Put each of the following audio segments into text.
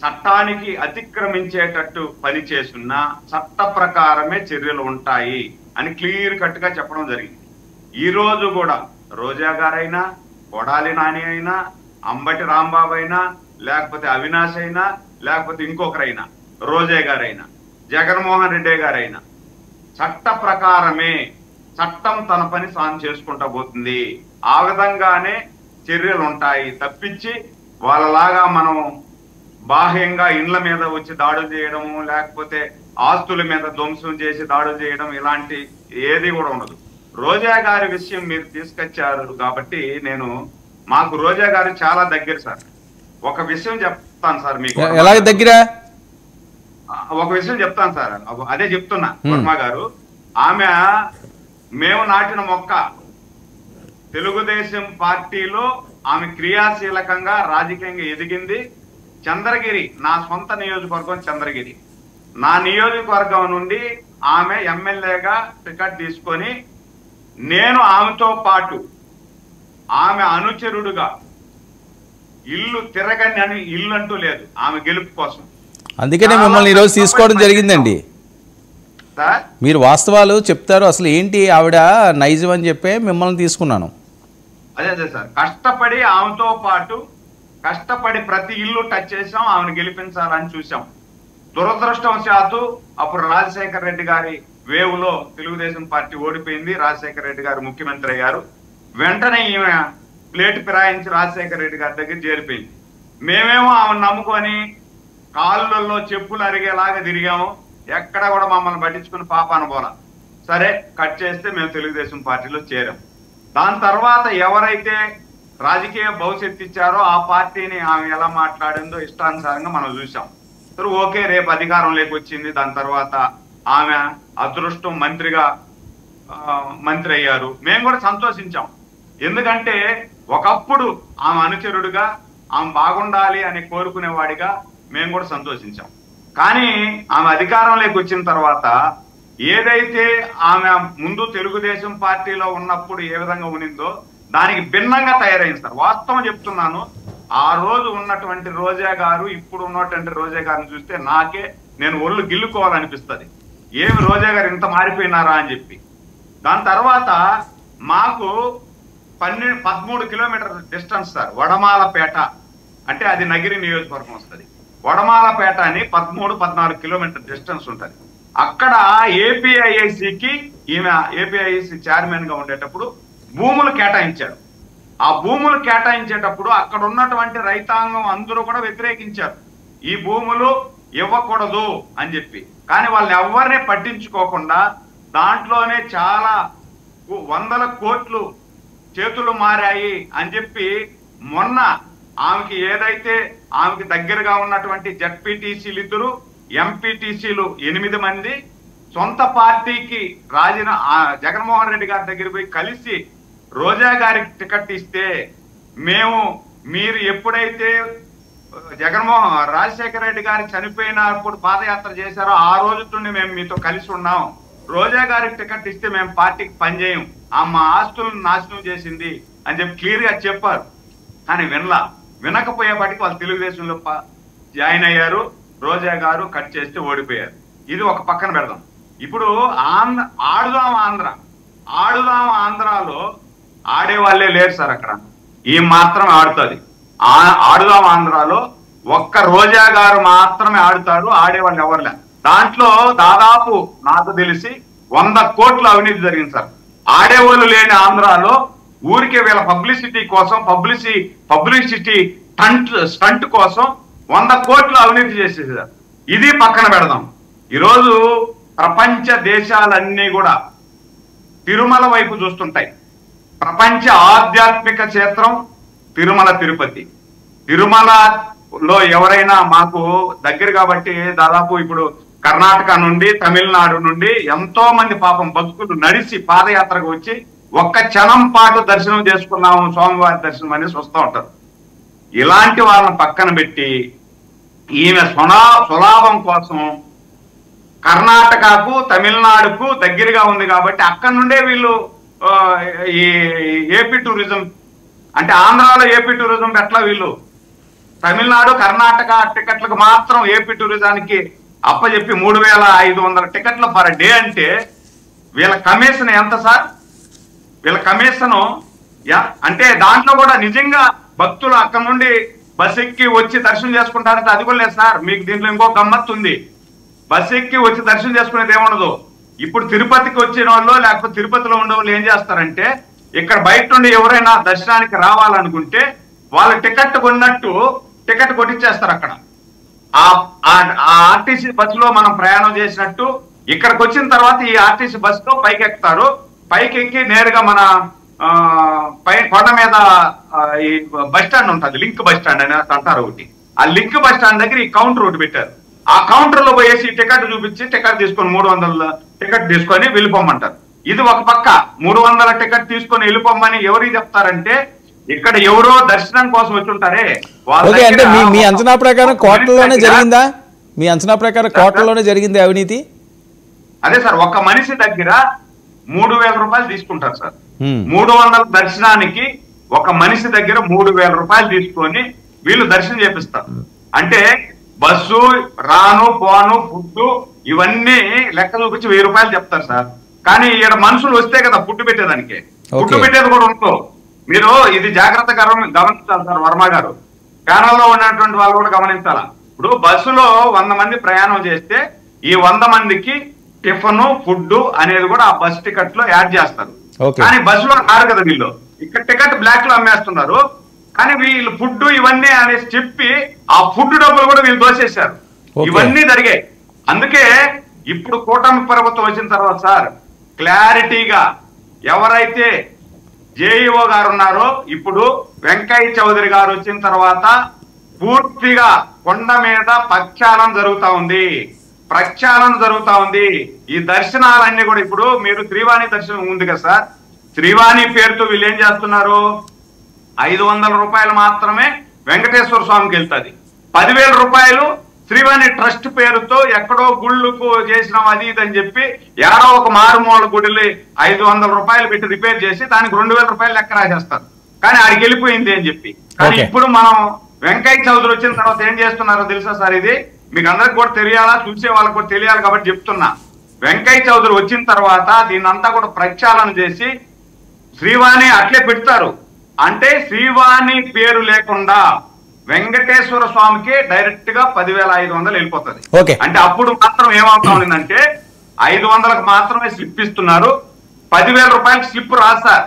చట్టానికి అతిక్రమించేటట్టు పని చేసున్నా చట్ట ప్రకారమే చర్యలు ఉంటాయి అని క్లియర్ కట్ గా చెప్పడం జరిగింది. ఈ రోజు కూడా రోజా గారైనా, కొడాలి నాని అయినా, అంబటి రాంబాబు అయినా, లేకపోతే అవినాష్ అయినా, లేకపోతే ఇంకొకరైనా, రోజా గారైనా, జగన్మోహన్ రెడ్డి గారైనా చట్ట ప్రకారమే చట్టం తన పని తాను చేసుకుంటా పోతుంది. ఆ విధంగానే చర్యలు ఉంటాయి తప్పించి వాళ్ళలాగా మనం బాహ్యంగా ఇండ్ల మీద వచ్చి దాడులు చేయడము, లేకపోతే ఆస్తుల మీద ధ్వంసం చేసి దాడులు చేయడం ఇలాంటి ఏది కూడా ఉండదు. రోజా గారి విషయం మీరు తీసుకొచ్చారు కాబట్టి మాకు రోజా గారు చాలా దగ్గర సార్. ఒక విషయం చెప్తాను సార్ మీకు. ఎలా దగ్గర? ఒక విషయం చెప్తాను సార్, అదే చెప్తున్నా. వర్మ గారు ఆమె మేము నాటిన మొక్క తెలుగుదేశం పార్టీలో ఆమె క్రియాశీలకంగా రాజకీయంగా ఎదిగింది. చంద్రగిరి నా సొంత నియోజకవర్గం చంద్రగిరి. నా నియోజకవర్గం నుండి ఆమె ఎమ్మెల్యేగా టికెట్ తీసుకొని నేను ఆమెతో పాటు ఆమె అనుచరుడుగా ఇల్లు తిరగని అని ఇల్లు అంటూ లేదు ఆమె గెలుపు కోసం. అందుకనే మిమ్మల్ని ఈరోజు తీసుకోవడం జరిగిందండి. మీరు వాస్తవాలు చెప్తారు, అసలు ఏంటి ఆవిడ నైజం అని చెప్పి మిమ్మల్ని తీసుకున్నాను. అదే సార్, కష్టపడి ఆమెతో పాటు కష్టపడి ప్రతి ఇల్లు టచ్ చేసాం, ఆమెను గెలిపించాలని చూసాం. దురదృష్టవశాత్తు అప్పుడు రాజశేఖర రెడ్డి గారి వేవులో తెలుగుదేశం పార్టీ ఓడిపోయింది. రాజశేఖర రెడ్డి గారు ముఖ్యమంత్రి అయ్యారు. వెంటనే ఈమె ప్లేట్ ఫిరాయించి రాజశేఖర రెడ్డి గారి దగ్గర చేరిపోయింది. మేమేమో ఆమెను నమ్ముకొని కాళ్ళల్లో చెప్పులు అరిగేలాగా తిరిగాము. ఎక్కడ కూడా మమ్మల్ని పట్టించుకుని పాపాన పోలా. సరే, కట్ చేస్తే మేము తెలుగుదేశం పార్టీలో చేరాం. దాని తర్వాత ఎవరైతే రాజకీయ భవిష్యత్తు ఇచ్చారో ఆ పార్టీని ఆమె ఎలా మాట్లాడిందో ఇష్టానుసారంగా మనం చూసాం. సరే, ఓకే, రేపు అధికారంలోకి వచ్చింది. దాని తర్వాత ఆమె అదృష్టం మంత్రి అయ్యారు. మేము కూడా సంతోషించాం. ఎందుకంటే ఒకప్పుడు ఆమె అనుచరుడుగా ఆమె బాగుండాలి అని కోరుకునేవాడిగా మేము కూడా సంతోషించాం. కానీ ఆమె అధికారంలోకి వచ్చిన తర్వాత ఏదైతే ఆమె ముందు తెలుగుదేశం పార్టీలో ఉన్నప్పుడు ఏ విధంగా ఉనిందో దానికి భిన్నంగా తయారైంది సార్. వాస్తవం చెప్తున్నాను. ఆ రోజు ఉన్నటువంటి రోజా గారు ఇప్పుడు ఉన్నటువంటి రోజా గారిని చూస్తే నేను ఒళ్ళు గిల్లుకోవాలనిపిస్తుంది. ఏమి రోజా గారు ఇంత మారిపోయినారా అని చెప్పి. దాని తర్వాత మాకు 13 కిలోమీటర్ల డిస్టెన్స్ సార్ వడమాలపేట, అంటే అది నగిరి నియోజకవర్గం వస్తుంది. వడమాలపేట అని 13-14 కిలోమీటర్ డిస్టెన్స్ ఉంటుంది. అక్కడ ఏపీఐఐసికి ఈమె ఏపీఐఐసి చైర్మన్ గా ఉండేటప్పుడు భూములు కేటాయించారు. ఆ భూములు కేటాయించేటప్పుడు అక్కడ ఉన్నటువంటి రైతాంగం అందరూ కూడా వ్యతిరేకించారు, ఈ భూములు ఇవ్వకూడదు అని చెప్పి. కానీ వాళ్ళని ఎవరిని పట్టించుకోకుండా దాంట్లోనే చాలా 100 కోట్లు చేతులు మారాయి అని చెప్పి మొన్న ఆమెకి ఏదైతే ఆమెకి దగ్గరగా ఉన్నటువంటి జడ్పీటీసీలు 2, ఎంపీటీసీలు 8 మంది సొంత పార్టీకి జగన్మోహన్ రెడ్డి గారి దగ్గర పోయి కలిసి రోజా గారికి టికెట్ ఇస్తే మీరు ఎప్పుడైతే రాజశేఖర రెడ్డి గారు చనిపోయినప్పుడు పాదయాత్ర చేశారో ఆ రోజు నుండి మేము మీతో కలిసి ఉన్నాం. రోజా గారికి టికెట్ ఇస్తే మేము పార్టీకి పనిచేయం, మా ఆస్తులను నాశనం చేసింది అని చెప్పి క్లియర్ గా చెప్పారు. కానీ వినకపోయేపాటికి వాళ్ళు తెలుగుదేశంలో జాయిన్ అయ్యారు. రోజా గారు కట్ చేస్తే ఓడిపోయారు. ఇది ఒక పక్కన పెడదాం. ఇప్పుడు ఆడుదాం ఆంధ్రాలో ఆడే వాళ్ళే లేరు సార్. అక్కడ ఈ మాత్రం ఆడుతుంది. ఆడుదాం ఆంధ్రాలో ఒక్క రోజా గారు మాత్రమే ఆడుతారు, ఆడేవాళ్ళు ఎవరులే. దాంట్లో దాదాపు నాకు తెలిసి 100 కోట్ల అవినీతి జరిగింది సార్. ఆడేవాళ్ళు లేని ఆంధ్రాలో ఊరికే వీళ్ళ పబ్లిసిటీ కోసం పబ్లిసిటీ స్టంట్ కోసం 100 కోట్ల అవినీతి చేసేసారు. ఇది పక్కన పెడదాం. ఈరోజు ప్రపంచ దేశాలన్నీ కూడా తిరుమల వైపు చూస్తుంటాయి. ప్రపంచ ఆధ్యాత్మిక క్షేత్రం తిరుమల తిరుపతి. తిరుమలలో ఎవరైనా మాకు దగ్గర కాబట్టి దాదాపు ఇప్పుడు కర్ణాటక నుండి తమిళనాడు నుండి ఎంతో మంది పాపం భక్తులు నడిచి పాదయాత్రకు వచ్చి ఒక్క క్షణం పాటు దర్శనం చేసుకున్నాము, స్వామివారి దర్శనం అనేసి వస్తూ ఉంటారు. ఇలాంటి వాళ్ళని పక్కన పెట్టి ఈమె సులాభం కోసం కర్ణాటకకు తమిళనాడుకు దగ్గరగా ఉంది కాబట్టి అక్కడి నుండే వీళ్ళు ఈ ఏపీ టూరిజం అంటే ఆంధ్రాలో ఏపీ టూరిజం ఎట్లా వీళ్ళు తమిళనాడు కర్ణాటక టికెట్లకు మాత్రం ఏపీ టూరిజానికి అప్పచెప్పి 3,500 టికెట్లు పర్ డే అంటే వీళ్ళ కమిషన్ ఎంత సార్? వీళ్ళ కమిషన్ అంటే దాంట్లో కూడా నిజంగా భక్తులు అక్కడ నుండి బస్ ఎక్కి వచ్చి దర్శనం చేసుకుంటారంటే అది కూడా లేదు సార్. మీకు దీంట్లో ఇంకో గమ్మత్తు ఉంది. బస్ ఎక్కి వచ్చి దర్శనం చేసుకునేది ఏముండదు. ఇప్పుడు తిరుపతికి వచ్చిన వాళ్ళు లేకపోతే తిరుపతిలో ఉండే వాళ్ళు ఏం చేస్తారంటే ఇక్కడ బయట నుండి ఎవరైనా దర్శనానికి రావాలనుకుంటే వాళ్ళ టికెట్ కొన్నట్టు టికెట్ కొట్టించేస్తారు అక్కడ. ఆ ఆర్టీసీ బస్సులో మనం ప్రయాణం చేసినట్టు ఇక్కడికి వచ్చిన తర్వాత ఈ ఆర్టీసీ బస్సులో పైకి ఎక్కుతారు. పైకి ఎక్కి నేరుగా మన కొండ మీద ఈ బస్ స్టాండ్ ఉంటుంది, లింక్ బస్ స్టాండ్ అని అంటారు ఒకటి. ఆ లింక్ బస్ స్టాండ్ దగ్గర ఈ కౌంటర్ ఒకటి పెట్టారు. ఆ కౌంటర్ లో పోయేసి టికెట్ చూపించి టికెట్ తీసుకొని 300 టికెట్ తీసుకొని వెళ్ళిపోమంటారు. ఇది ఒక పక్క 300 టికెట్ తీసుకొని వెళ్ళిపోమని ఎవరికి చెప్తారంటే ఇక్కడ ఎవరో దర్శనం కోసం వచ్చి ఉంటారే అంటే మీ అంచనా ప్రకారం కోట్లలోనే జరిగిందా? మీ అంచనా ప్రకారం కోట్లలోనే జరిగింది అవినీతి? అదే సార్, ఒక మనిషి దగ్గర 3,000 రూపాయలు తీసుకుంటారు సార్. 300 దర్శనానికి ఒక మనిషి దగ్గర 3,000 రూపాయలు తీసుకొని వీళ్ళు దర్శనం చేపిస్తారు. అంటే బస్సు రాను పోను ఫుడ్ ఇవన్నీ లెక్క చూపించి 1,000 రూపాయలు చెప్తారు సార్. కానీ ఇక్కడ మనుషులు వస్తే కదా ఫుడ్ పెట్టేదానికి, ఫుడ్ పెట్టేది కూడా ఉండదు. మీరు ఇది జాగ్రత్తగా గమనించాలి సార్. వర్మ గారు ప్యానల్లో ఉన్నటువంటి వాళ్ళు కూడా గమనించాలా. ఇప్పుడు బస్సులో 100 మంది ప్రయాణం చేస్తే ఈ 100 మందికి టిఫిన్ ఫుడ్ అనేది కూడా ఆ బస్ టికెట్ లో యాడ్ చేస్తారు. కానీ బస్సులో రారు కదా వీళ్ళు, ఇక్కడ టికెట్ బ్లాక్ లో అమ్మేస్తున్నారు. కానీ వీళ్ళు ఫుడ్ ఇవన్నీ అనేసి చెప్పి ఆ ఫుడ్ డబ్బులు కూడా వీళ్ళు దోసేశారు. ఇవన్నీ జరిగాయి. అందుకే ఇప్పుడు కూటమి ప్రభుత్వం వచ్చిన తర్వాత సార్ క్లారిటీగా ఎవరైతే జేఈఓ గారు ఉన్నారో ఇప్పుడు వెంకయ్య చౌదరి గారు వచ్చిన తర్వాత పూర్తిగా కొండ మీద ప్రక్షాళన జరుగుతా ఉంది. ఈ దర్శనాలన్నీ కూడా ఇప్పుడు మీరు శ్రీవాణి దర్శనం ఉంది కదా సార్, శ్రీవాణి పేరుతో వీళ్ళు ఏం చేస్తున్నారు, 500 రూపాయలు మాత్రమే వెంకటేశ్వర స్వామికి వెళ్తుంది. 10,000 రూపాయలు శ్రీవాణి ట్రస్ట్ పేరుతో ఎక్కడో గుళ్ళకు చేసినాం అది ఇది అని చెప్పి ఏడో ఒక మారుమూల గుడిని 500 రూపాయలు పెట్టి రిపేర్ చేసి దానికి 2,000 రూపాయలు లెక్క రాసేస్తారు. కానీ ఆడికి వెళ్ళిపోయింది అని చెప్పి. కానీ ఇప్పుడు మనం వెంకయ్య చౌదరి వచ్చిన తర్వాత ఏం చేస్తున్నారో తెలుసా సార్? ఇది మీకు అందరికి కూడా తెలియాలా, చూసే వాళ్ళకి కూడా తెలియాలి కాబట్టి చెప్తున్నా. వెంకయ్య చౌదరి వచ్చిన తర్వాత దీన్ని అంతా కూడా ప్రక్షాళన చేసి శ్రీవాణి అట్లే పెడతారు. అంటే శ్రీవాణి పేరు లేకుండా వెంకటేశ్వర స్వామికి డైరెక్ట్ గా 10,500 వెళ్ళిపోతుంది. అంటే అప్పుడు మాత్రం ఏమవుతా ఉందంటే 500కు మాత్రమే స్లిప్ ఇస్తున్నారు, 10,000 రూపాయలకు స్లిప్ రాస్తారు.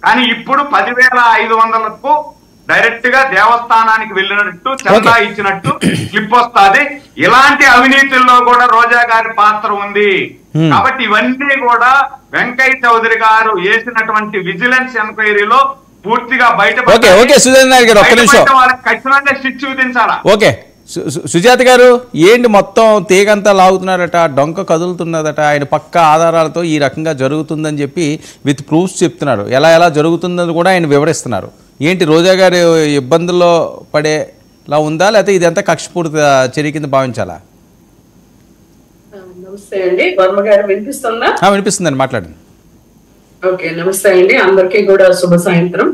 కానీ ఇప్పుడు 10,500కు డైరెక్ట్ గా దేవస్థానానికి వెళ్ళినట్టు చందా ఇచ్చినట్టు స్లిప్ వస్తుంది. ఇలాంటి అవినీతుల్లో కూడా రోజా గారి పాత్ర ఉంది. కాబట్టి ఇవన్నీ కూడా వెంకయ్య చౌదరి గారు వేసినటువంటి విజిలెన్స్ ఎంక్వైరీలో పూర్తిగా బయట ఖచ్చితంగా శిక్ష విధించాలా. ఓకే సుజాత గారు, ఏంటి మొత్తం తీగంతా లాగుతున్నారట, డొంక కదులుతున్నదట, ఆయన పక్క ఆధారాలతో ఈ రకంగా జరుగుతుందని చెప్పి విత్ ప్రూఫ్స్ చెప్తున్నారు. ఎలా జరుగుతుందని కూడా ఆయన వివరిస్తున్నారు. ఏంటి రోజా గారు ఇబ్బందుల్లో పడేలా ఉందా, లేకపోతే ఇదంతా కక్షపూరిత చర్య కింద భావించాలా? నమస్తే అండి, వర్మ గారు వినిపిస్తుందా? వినిపిస్తుందండి, మాట్లాడండి. ఓకే, నమస్తే అండి, అందరికీ కూడా శుభ సాయంత్రం.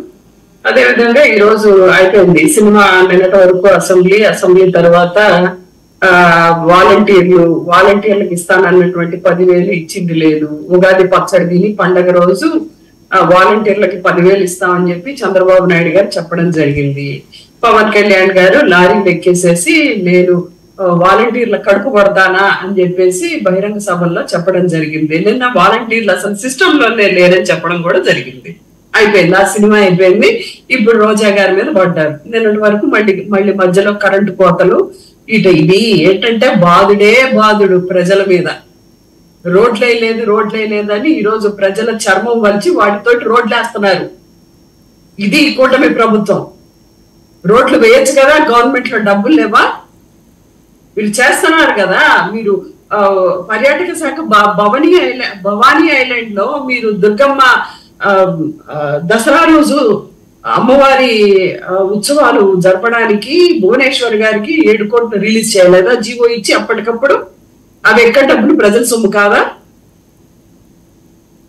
అదే విధంగా ఈ రోజు అయిపోయింది సినిమా. నిన్నటి వరకు అసెంబ్లీ తర్వాత వాలంటీర్లకు ఇస్తానన్నటువంటి 10,000 ఇచ్చింది లేదు. ఉగాది పచ్చడి తిని పండగ రోజు వాలంటీర్లకి 10,000 ఇస్తామని చెప్పి చంద్రబాబు నాయుడు గారు చెప్పడం జరిగింది. పవన్ కళ్యాణ్ గారు లారీలు ఎక్కేసేసి నేను వాలంటీర్ల కడుపు కొడతానా అని చెప్పేసి బహిరంగ సభల్లో చెప్పడం జరిగింది. నిన్న వాలంటీర్లు అసలు సిస్టమ్ లోనే లేరని చెప్పడం కూడా జరిగింది. అయిపోయింది, ఆ సినిమా అయిపోయింది. ఇప్పుడు రోజా గారి మీద పడ్డారు. నిన్నటి వరకు మళ్ళీ మధ్యలో కరెంటు కోతలు ఇది ఏంటంటే బాధుడు ప్రజల మీద. రోడ్లే లేదని ఈ రోజు ప్రజల చర్మం వలిచి వాటితోటి రోడ్లు వేస్తున్నారు. ఇది కూటమి ప్రభుత్వం. రోడ్లు వేయచ్చు కదా, గవర్నమెంట్ లో డబ్బులు లేవా? వీళ్ళు చేస్తున్నారు కదా. మీరు పర్యాటక శాఖ భవానీ ఐలాండ్ లో మీరు దుర్గమ్మ దసరా రోజు అమ్మవారి ఉత్సవాలు జరపడానికి భువనేశ్వర్ గారికి 7 కోట్లు రిలీజ్ చేయలేదా జీవో ఇచ్చి? అప్పటికప్పుడు అవి ఎక్కడ డబ్బులు ప్రజల సొమ్ము కాదా?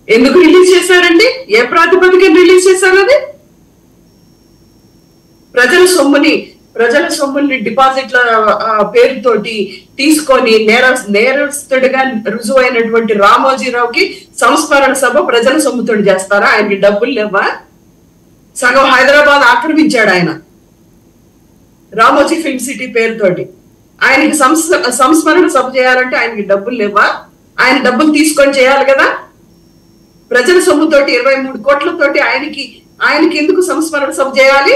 ఎందుకు రిలీజ్ చేశారండి? ఏ ప్రాతిపదికన రిలీజ్ చేశారు? అది ప్రజల సొమ్ముని ప్రజల సొమ్ముల్ని డిపాజిట్ల పేరుతోటి తీసుకొని నేరస్తుడిగా రుజువైనటువంటి రామోజీరావుకి సంస్మరణ సభ ప్రజల సొమ్ముతోటి చేస్తారా? ఆయనకి డబ్బులు లేవా? సగం హైదరాబాద్ ఆక్రమించాడు ఆయన రామోజీ ఫిల్మ్ సిటీ పేరుతోటి. ఆయనకి సంస్మరణ సభ చేయాలంటే ఆయనకి డబ్బులు లేవా? ఆయన డబ్బులు తీసుకొని చేయాలి కదా. ప్రజల సొమ్ముతోటి 23 కోట్లతోటి ఆయనకి ఎందుకు సంస్మరణ సభ చేయాలి?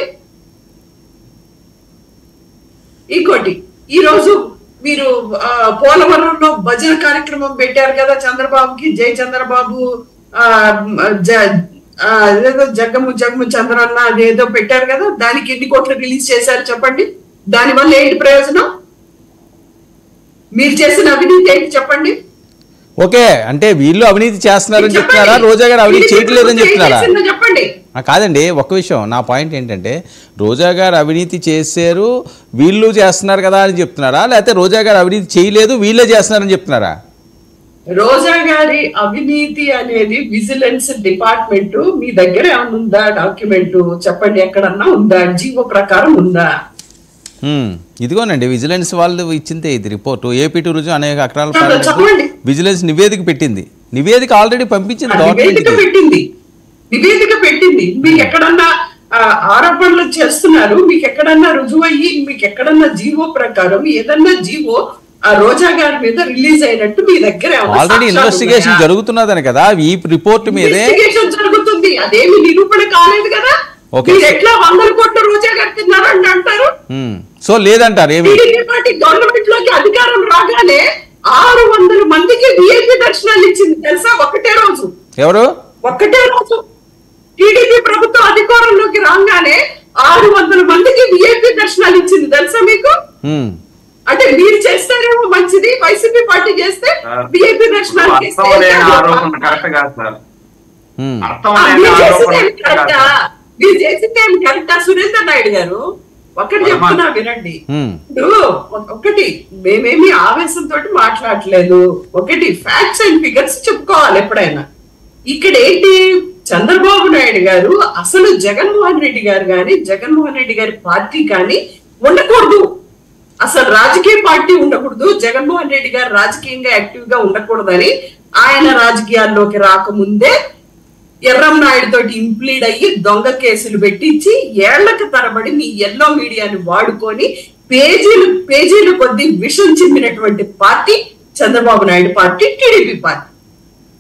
ఇంకోటి, ఈ రోజు మీరు పోలవరంలో భజన కార్యక్రమం పెట్టారు కదా చంద్రబాబుకి, జై చంద్రబాబు ఏదో జగ్గము చంద్రన్న అదేదో పెట్టారు కదా, దానికి ఎన్ని కోట్లు రిలీజ్ చేశారు చెప్పండి? దాని వల్ల ఏంటి ప్రయోజనం? మీరు చేసిన అవినీతి ఏంటి చెప్పండి? ఓకే, అంటే వీళ్ళు అవినీతి చేస్తున్నారని చెప్తున్నారా, రోజా గారు అవినీతి చేయట్లేదని చెప్తున్నారా? చెప్పండి. కాదండి, ఒక్క విషయం, నా పాయింట్ ఏంటంటే రోజా గారు అవినీతి చేశారు వీళ్ళు చేస్తున్నారు కదా అని చెప్తున్నారా, లేకపోతే రోజా గారు అవినీతి చేయలేదు వీళ్ళే చేస్తున్నారని చెప్తున్నారా? రోజా గారి అవినీతి అనేది విజిలెన్స్ డిపార్ట్మెంట్ మీ దగ్గర ఏమన్నా ఉందా? డాక్యుమెంట్ చెప్పండి, ఎక్కడన్నా ఉందా? జీవో ప్రకారం ఉందా? ఇదిగోనండి విజిలెన్స్ వాళ్ళు ఇచ్చిందే ఇది రిపోర్టు. ఏపీ టూరిజం అనేక అక్రమాల విజిలెన్స్ నివేదిక పెట్టింది. నివేదిక ఆల్రెడీ పంపించింది, నివేదిక పెట్టింది. మీకు ఎక్కడన్నా ఆరోపణలు చేస్తున్నారు, మీకు ఎక్కడన్నా రుజువయ్యి, మీకు ఎక్కడన్నా జీవో ప్రకారం ఏదన్నా జీవో ఆ రోజా గారి మీద రిలీజ్ అయినట్టు మీ దగ్గర ఆల్రెడీ ఇన్వెస్టిగేషన్ జరుగుతున్నదని కదా ఈ రిపోర్ట్ మీదే జరుగుతుంది. అదేమి నిరూపణ కాలేదు కదా. ఎట్లా 100 కోట్ల రోజా గారు తిన్నారు అని అంటారు. సో లేదంటారు. గవర్నమెంట్ లోకి అధికారం రాగానే 600 మందికి విఐపి దర్శనాలు ఇచ్చింది తెలుసా? ఒకటే రోజు టీడీపీ ప్రభుత్వం అధికారంలోకి రాగానే 600 మందికి విఐపి దర్శనాలు ఇచ్చింది తెలుసా మీకు? అంటే మీరు చేస్తారేమో మంచిది, వైసీపీ పార్టీ చేస్తే విఐపి దర్శనాలు మీరు చేసింది ఏమి కరెక్టా? సురేందర్ నాయుడు గారు ఒకటి చెప్తున్నా వినండి. ఇప్పుడు ఒకటి మేమేమి ఆవేశంతో మాట్లాడలేదు, ఒకటి ఫ్యాక్ట్స్ అండ్ ఫిగర్స్ చెప్పుకోవాలి ఎప్పుడైనా. ఇక్కడ ఏంటి, చంద్రబాబు నాయుడు గారు అసలు జగన్మోహన్ రెడ్డి గారు కానీ జగన్మోహన్ రెడ్డి గారి పార్టీ కానీ ఉండకూడదు, అసలు రాజకీయ పార్టీ ఉండకూడదు, జగన్మోహన్ రెడ్డి గారు రాజకీయంగా యాక్టివ్ గా ఉండకూడదని ఆయన రాజకీయాల్లోకి రాకముందే ఎర్రంనాయుడు తోటి ఇంప్లీడ్ అయ్యి దొంగ కేసులు పెట్టించి ఏళ్లకు తరబడి మీ ఎల్లో మీడియాని వాడుకొని పేజీలు కొద్ది విషం చిమ్మినటువంటి party Chandrababu Naidu party, TDP party.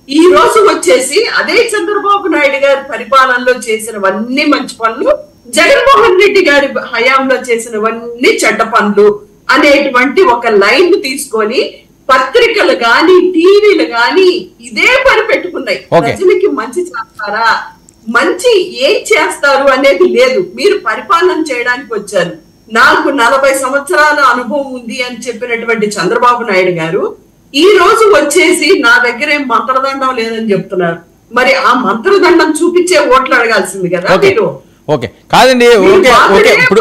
ఈ రోజు వచ్చేసి అదే చంద్రబాబు నాయుడు గారి పరిపాలనలో చేసినవన్నీ మంచి పనులు, జగన్మోహన్ రెడ్డి గారి హయాంలో చేసినవన్నీ చెడ్డ పనులు అనేటువంటి ఒక లైన్ తీసుకొని పత్రికలు గాని టీవీలు గాని ఇదే పని పెట్టుకున్నాయి. ప్రజలకి మంచి చేస్తారా, మంచి ఏం చేస్తారు అనేది లేదు. మీరు పరిపాలన చేయడానికి వచ్చారు. నాకు 40 సంవత్సరాల అనుభవం ఉంది అని చెప్పినటువంటి చంద్రబాబు నాయుడు గారు ఈ రోజు వచ్చేసి నా దగ్గర ఏం మంత్రదండం లేదని చెప్తున్నారు. మరి ఆ మంత్రదండం చూపించే ఓట్లు అడగాల్సింది కదా మీరు. ఓకే కాదండి, ఓకే ఓకే, ఇప్పుడు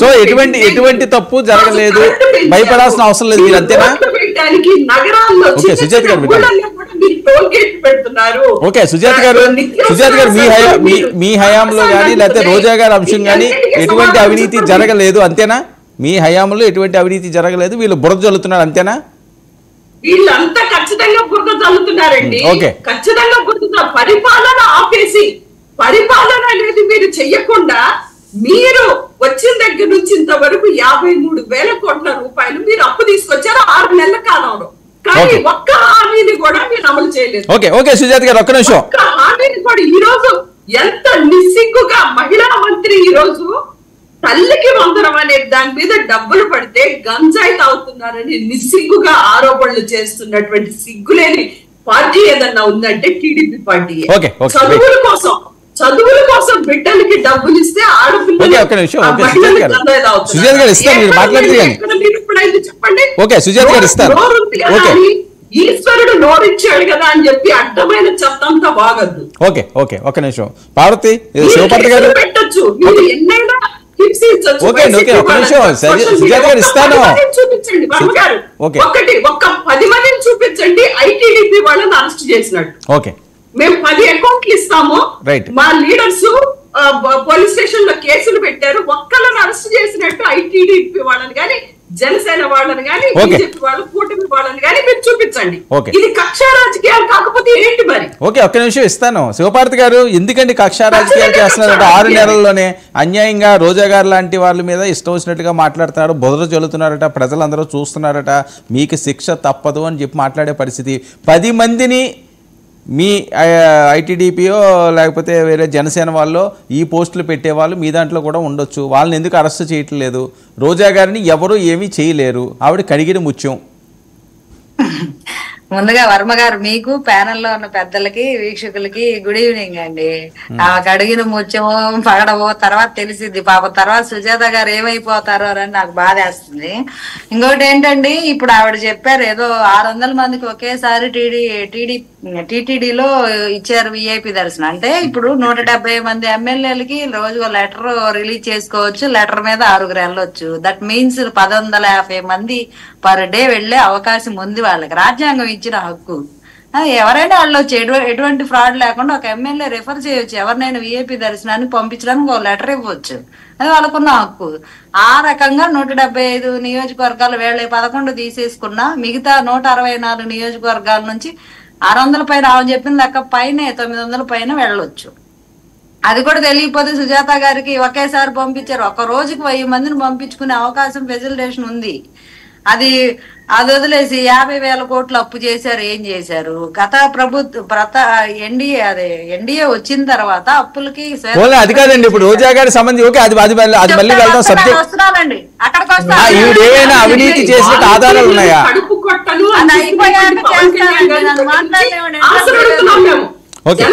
సో ఎటువంటి తప్పు జరగలేదు, భయపడాల్సిన అవసరం లేదు, మీరు అంతేనా? ఓకే సుజాత గారు, ఓకే సుజాత గారు మీ హయాంలో కానీ లేకపోతే రోజా గారి అంశం కానీ ఎటువంటి అవినీతి జరగలేదు అంతేనా? మీ హయాంలో ఎటువంటి అవినీతి జరగలేదు, వీళ్ళు బురద జల్లుతున్నారు అంతేనా? వీళ్ళంతా ఖచ్చితంగా బురద జల్లుతున్నారండి. ఖచ్చితంగా బురద. పరిపాలన ఆపేసి పరిపాలన అనేది మీరు చెయ్యకుండా మీరు వచ్చిన దగ్గర నుంచి ఇంతవరకు 53,000 కోట్ల రూపాయలు మీరు అప్పు తీసుకొచ్చారు 6 నెలల కాలంలో. కానీ ఒక్క హామీని కూడా మీరు అమలు చేయలేదు. ఓకే ఓకే సుజాత గారు ఒక్క నిమిషం. ఒక్క హామీని కూడా ఈ రోజు ఎంత నిస్సిగ్గుగా మహిళా మంత్రి ఈ రోజు తల్లికి వందనం అనే దాని మీద డబ్బులు పడితే గంజాయి తాగుతున్నారని నిస్సిగ్గుగా ఆరోపణలు చేస్తున్నటువంటి సిగ్గులేని పార్టీ ఏదన్నా ఉందంటే టీడీపీ పార్టీ. చదువుల కోసం బిడ్డలకి డబ్బులు ఇస్తే ఆడపిల్లలు చెప్పండి. ఈశ్వరుడు నోరిచ్చాడు కదా అని చెప్పి అడ్డమైన చెత్తంతా బాగద్దు. ఓకే ఓకే ఒక నిమిషం పార్వతి శివపార్వతి గారు పెట్టచ్చు, మీరు ఎన్నైనా చూపించండి. ఒకటి ఒక్క 10 మందిని చూపించండి ఐటీడీపీ వాళ్ళని అరెస్ట్ చేసినట్టు. ఓకే మేము 10 అకౌంట్లు ఇస్తాము, మా లీడర్స్ పోలీస్ స్టేషన్ లో కేసులు పెట్టారు. ఒక్కళ్ళని అరెస్ట్ చేసినట్టు ఐటీడీపీ వాళ్ళని కానీ, జనసేన వాళ్ళని కానీ, బీజేపీ వాళ్ళు, కూటమి వాళ్ళని కానీ మీరు చూపించండి. ఇది కక్ష రాజకీయాలు కాకపోతే ఏంటి మరి? ఓకే, ఒక్క నిమిషం ఇస్తాను. శివపార్తి గారు, ఎందుకండి కక్ష రాజకీయాలు చేస్తున్నారంటే 6 నెలల్లోనే అన్యాయంగా రోజా గారు లాంటి వాళ్ళ మీద ఇష్టం వచ్చినట్టుగా మాట్లాడుతున్నారు, బురద చల్లుతున్నారట, ప్రజలందరూ చూస్తున్నారట, మీకు శిక్ష తప్పదు అని చెప్పి మాట్లాడే పరిస్థితి. 10 మందిని మీ ఐటీడీపీయో లేకపోతే వేరే జనసేన వాళ్ళు ఈ పోస్టులు పెట్టేవాళ్ళు మీ దాంట్లో కూడా ఉండొచ్చు. వాళ్ళని ఎందుకు అరెస్ట్ చేయట్లేదు? రోజా గారిని ఎవరు ఏమీ చేయలేరు, ఆవిడ కడిగిన ముత్యం. ముందుగా వర్మ గారు, మీకు ప్యానెల్లో ఉన్న పెద్దలకి వీక్షకులకి గుడ్ ఈవినింగ్ అండి. ఆ కడిగిన ముత్యమో పగడవో తర్వాత తెలిసింది పాపం. తర్వాత సుజాత గారు ఏమైపోతారో అని నాకు బాధేస్తుంది. ఇంకోటి ఏంటండి, ఇప్పుడు ఆవిడ చెప్పారు ఏదో 600 మందికి ఒకేసారి టీటీడీలో ఇచ్చారు విఐపి దర్శనం. అంటే ఇప్పుడు 170 మంది ఎమ్మెల్యేలకి రోజు లెటర్ రిలీజ్ చేసుకోవచ్చు, లెటర్ మీద 6 వెళ్ళొచ్చు. దట్ మీన్స్ 150 మంది పర్ డే వెళ్లే అవకాశం ఉంది వాళ్ళకి, రాజ్యాంగం ఇచ్చిన హక్కు. ఎవరైనా వెళ్ళొచ్చు, ఎటువంటి ఫ్రాడ్ లేకుండా ఒక ఎమ్మెల్యే రిఫర్ చేయొచ్చు, ఎవరినైనా విఐపి దర్శనానికి పంపించడానికి ఒక లెటర్ ఇవ్వచ్చు, అది వాళ్ళకున్న హక్కు. ఆ రకంగా 175 నియోజకవర్గాలు వేళ 11 తీసేసుకున్నా మిగతా 164 నియోజకవర్గాల నుంచి 600 పైన ఆమె చెప్పిన లెక్క పైన 900 పైన వెళ్ళొచ్చు. అది కూడా తెలియకపోతే సుజాత గారికి ఒకేసారి పంపించారు. ఒక రోజుకి 1000 మందిని పంపించుకునే అవకాశం ఫెసిలిటేషన్ ఉంది. అది వదిలేసి 50,000 కోట్లు అప్పు చేశారు. ఏం చేశారు? గత ఎన్డీఏ వచ్చిన తర్వాత అప్పులకి అది కాదండి. ఇప్పుడు రోజా గారి సంబంధించి ఓకే, అది మళ్ళీ వెళ్దాం సబ్జెక్ట్. వస్తున్నానండి, అక్కడికి ఏమైనా అవినీతి చేసినట్టు ఆధారాలు ఉన్నాయా? అది అయిపోయాక చేస్తానండి, నన్ను మాట్లాడలేమండి. ఓకే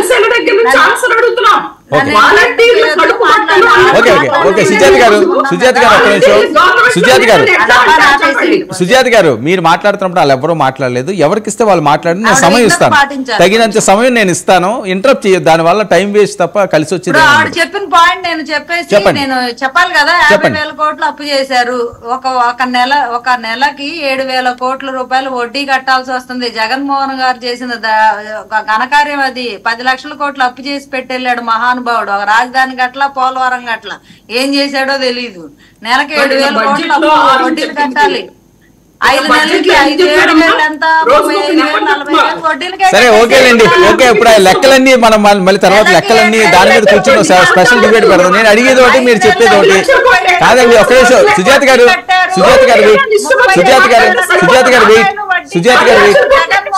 సుజాత గారు మీరు మాట్లాడుతున్నప్పుడు వాళ్ళు ఎవరూ మాట్లాడలేదు. ఎవరికి ఇస్తే వాళ్ళు మాట్లాడి నేను సమయం ఇస్తాను, తగినంత సమయం నేను ఇస్తాను. ఇంటరప్ట్ చేయదు, దాని వల్ల టైం వేస్ట్ తప్ప కలిసి వచ్చేది. చెప్పిన పాయింట్ నేను చెప్పేసి నేను చెప్పాలి కదా. 50,000 కోట్లు అప్పు చేశారు. ఒక నెలకి 7,000 కోట్ల రూపాయలు వడ్డీ కట్టాల్సి వస్తుంది. జగన్మోహన్ గారు చేసిన ఘనకార్యం అది. 10 లక్షల కోట్లు అప్పు చేసి పెట్టెళ్ళాడు మహానుభావుడు. ఒక రాజధాని గట్ల, పోలవరం గట్ల. ఏం చేశాడో తెలీదు. నెలకి 7,000 కోట్లు వడ్డీలు కట్టాలి. 5 నెలలకి 5,000 ఎంత? 35,000, 40,000 వడ్డీలు. సరే ఓకేలేండి, ఓకే. ఇప్పుడు ఆ లెక్కలన్నీ మనం మళ్ళీ తర్వాత లెక్కలన్నీ దాని మీద కూర్చొని స్పెషల్ డిబేట్ పెడదాం. నేను అడిగేది ఒకటి, మీరు చెప్పేది ఒకటి కాదండి. ఒక నిమిషం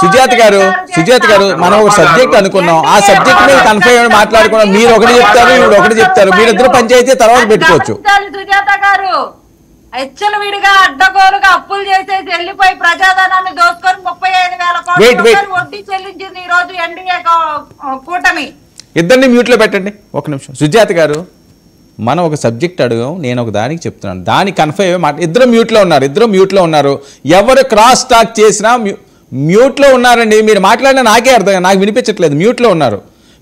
సుజాత గారు మనం ఒక సబ్జెక్ట్ అనుకున్నాం, ఆ సబ్జెక్ట్ మీద కన్ఫర్మ్ మాట్లాడుకున్నాం. మీరు ఒకటి చెప్తారు, ఇప్పుడు ఒకటి చెప్తారు, మీరిద్దరు పంచాయతీ తర్వాత పెట్టుకోవచ్చు. సుజాత గారు విడిగా అడ్డగోలుగా అప్పులు చేసేసి వెళ్ళిపోయి ప్రజాధనాన్ని దోసుకొని 35,000 కోట్ల వడ్డీ చెల్లించింది ఈ రోజు ఎన్డీఏ కూటమి. ఇద్దరిని మ్యూట్ లో పెట్టండి ఒక నిమిషం. సుజాత గారు, మనం ఒక సబ్జెక్ట్ అడిగాం, నేను ఒక దానికి చెప్తున్నాను, దానికి కన్ఫర్మ్ ఇద్దరు మ్యూట్లో ఉన్నారు. ఎవరు క్రాస్ టాక్ చేసినా మ్యూట్లో ఉన్నారండి. మీరు మాట్లాడినా నాకే అర్థం, నాకు వినిపించట్లేదు.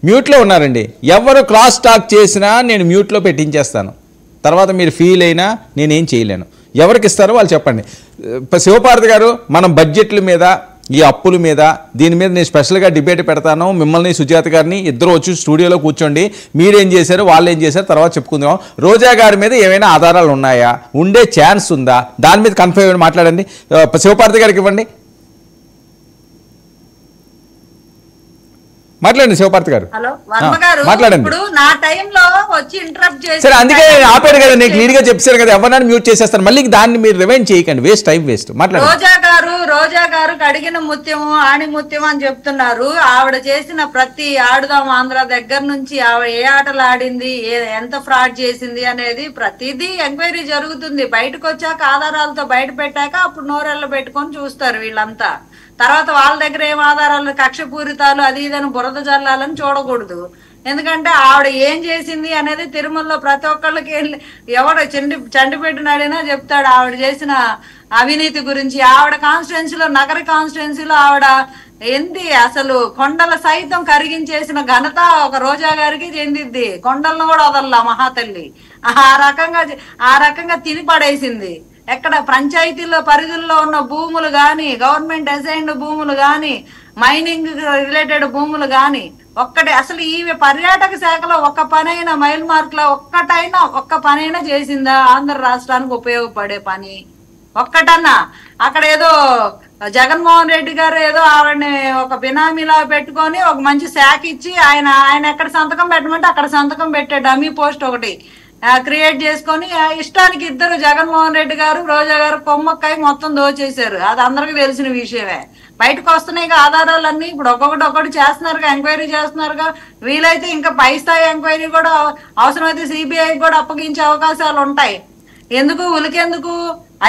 మ్యూట్లో ఉన్నారండి. ఎవరు క్రాస్ టాక్ చేసినా నేను మ్యూట్లో పెట్టించేస్తాను. తర్వాత మీరు ఫీల్ అయినా నేనేం చేయలేను. ఎవరికి ఇస్తారో వాళ్ళు చెప్పండి. శివపార్తి గారు, మనం బడ్జెట్ల మీద, ఈ అప్పుల మీద, దీని మీద నేను స్పెషల్గా డిబేట్ పెడతాను. మిమ్మల్ని సుజాత గారిని ఇద్దరు వచ్చి స్టూడియోలో కూర్చోండి. మీరేం చేశారు, వాళ్ళు ఏం చేశారు తర్వాత చెప్పుకుందాం. రోజా గారి మీద ఏమైనా ఆధారాలు ఉన్నాయా, ఉండే ఛాన్స్ ఉందా, దాని మీద కన్ఫర్మ్ మాట్లాడండి. శివపార్తి గారికి ఇవ్వండి, మాట్లాడండి. శివపార్తి గారు మాట్లాడండి. సరే, అందుకే ఆపాడు కదా, నేను క్లియర్ గా చెప్పారు కదా, ఎవరినైనా మ్యూట్ చేసేస్తాను. మళ్ళీ దాన్ని మీరు రివైండ్ చేయకండి, టైం వేస్ట్. మాట్లాడండి. రోజా గారు కడిగిన ముత్యము, ఆణి ముత్యం అని చెప్తున్నారు. ఆవిడ చేసిన ప్రతి ఆడుదాం ఆంధ్ర దగ్గర నుంచి ఆవిడ ఏ ఆటలు ఆడింది, ఎంత ఫ్రాడ్ చేసింది అనేది ప్రతిదీ ఎంక్వైరీ జరుగుతుంది. బయటకు వచ్చాక ఆధారాలతో బయట పెట్టాక అప్పుడు నోరెళ్ళ పెట్టుకొని చూస్తారు వీళ్ళంతా. తర్వాత వాళ్ళ దగ్గర ఏం ఆధారాలు, కక్షపూరితాలు అది ఇదని బురద జల్లాలని చూడకూడదు. ఎందుకంటే ఆవిడ ఏం చేసింది అనేది తిరుమలలో ప్రతి ఒక్కళ్ళకి ఎవడ చండిపెట్టిన అడిగినా చెప్తాడు ఆవిడ చేసిన అవినీతి గురించి. ఆవిడ కాన్స్టిట్యున్సీలో, నగర కాన్స్టిట్యున్సీలో ఆవిడ ఏంది అసలు కొండల సైతం కరిగించేసిన ఘనత ఒక రోజా గారికి చెందిద్ది. కొండలను కూడా వదల్లా మహాతల్లి. ఆ రకంగా తిని పడేసింది. ఎక్కడ పంచాయతీల్లో పరిధుల్లో ఉన్న భూములు గాని, గవర్నమెంట్ అసైన్డ్ భూములు గాని, మైనింగ్ రిలేటెడ్ భూములు గాని ఒక్కటే అసలు ఈ పర్యాటక శాఖలో ఒక్క పనైనా మైల్ మార్క్ లో ఒక్క పనైనా చేసిందా ఆంధ్ర రాష్ట్రానికి ఉపయోగపడే పని ఒక్కటన్నా? అక్కడ ఏదో జగన్మోహన్ రెడ్డి గారు ఏదో ఆవిడని ఒక బినామీలా పెట్టుకొని ఒక మంచి శాఖ ఇచ్చి ఆయన ఎక్కడ సంతకం పెట్టమంటే అక్కడ సంతకం పెట్టే డమ్మీ పోస్ట్ ఒకటి క్రియేట్ చేసుకొని ఇష్టానికి ఇద్దరు జగన్మోహన్ రెడ్డి గారు రోజా గారు కొమ్మక్కాయ మొత్తం దోచేశారు. అది అందరికి తెలిసిన విషయమే. బయటకు వస్తున్నాయి ఆధారాలన్నీ. ఇప్పుడు ఒక్కొక్కటి చేస్తున్నారుగా, ఎంక్వైరీ చేస్తున్నారుగా. వీలైతే ఇంకా పై స్థాయి ఎంక్వైరీ కూడా అవసరమైతే సిబిఐ కూడా అప్పగించే అవకాశాలు ఉంటాయి. ఎందుకు ఉలికెందుకు?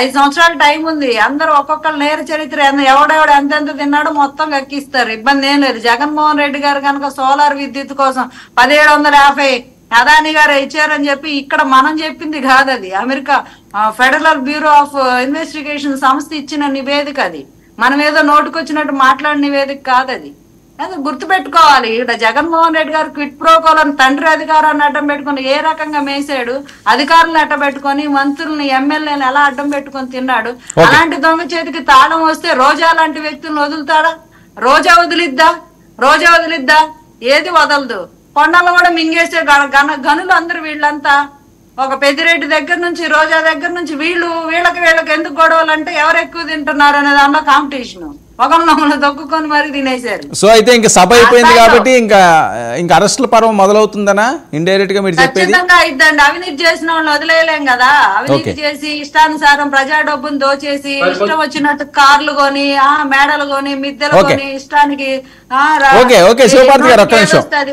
5 సంవత్సరాల టైం ఉంది. అందరూ ఒక్కొక్కరు నేర చరిత్ర ఎవడెవడు ఎంతెంత తిన్నాడో మొత్తం ఎక్కిస్తారు. ఇబ్బంది ఏం లేదు. జగన్మోహన్ రెడ్డి గారు కనుక సోలార్ విద్యుత్ కోసం 1750 అదాని గారు ఇచ్చారని చెప్పి ఇక్కడ మనం చెప్పింది కాదు. అది America federal bureau of investigation సంస్థ ఇచ్చిన నివేదిక. అది మనం ఏదో నోటుకొచ్చినట్టు మాట్లాడిన నివేదిక కాదు. అది గుర్తుపెట్టుకోవాలి. ఇక్కడ జగన్మోహన్ రెడ్డి గారు క్విట్ ప్రోకోలను తండ్రి అధికారాన్ని అడ్డం పెట్టుకుని ఏ రకంగా మేసాడు, అధికారులను అడ్డం పెట్టుకొని మంత్రుల్ని ఎమ్మెల్యేలను ఎలా అడ్డం పెట్టుకొని తిన్నాడు. అలాంటి దొంగ చేతికి తాళం వస్తే రోజా లాంటి వ్యక్తులను వదులుతాడా? రోజా వదిలిద్దా? ఏది వదలదు. కొండలు కూడా మింగేసే గనులు అందరు. వీళ్ళంతా ఒక పెద్దిరెడ్డి దగ్గర నుంచి రోజా దగ్గర నుంచి వీళ్ళకి ఎందుకు గొడవలు అంటే ఎవరు ఎక్కువ తింటున్నారు అనే దాంట్లో కాంపిటీషన్. ఒకరినొకరు దొక్కుకొని మరి తినేశారు. సో అయితే ఇంకా సభ అయిపోయింది కాబట్టి ఇంకా అరెస్టుల పర్వం మొదలవుతుందనా ఇండైరెక్ట్ గా మీరు చెప్పేది? ఖచ్చితంగా అయిద్దండి. అవినీతి చేసిన వాళ్ళని వదిలేయలేం కదా. అవినీతి చేసి ఇష్టానుసారం ప్రజా డబ్బును దోచేసి ఇష్టం వచ్చినట్టు కార్లు కొని మేడలు కొని మిద్దెలు కొని ఇష్టానికి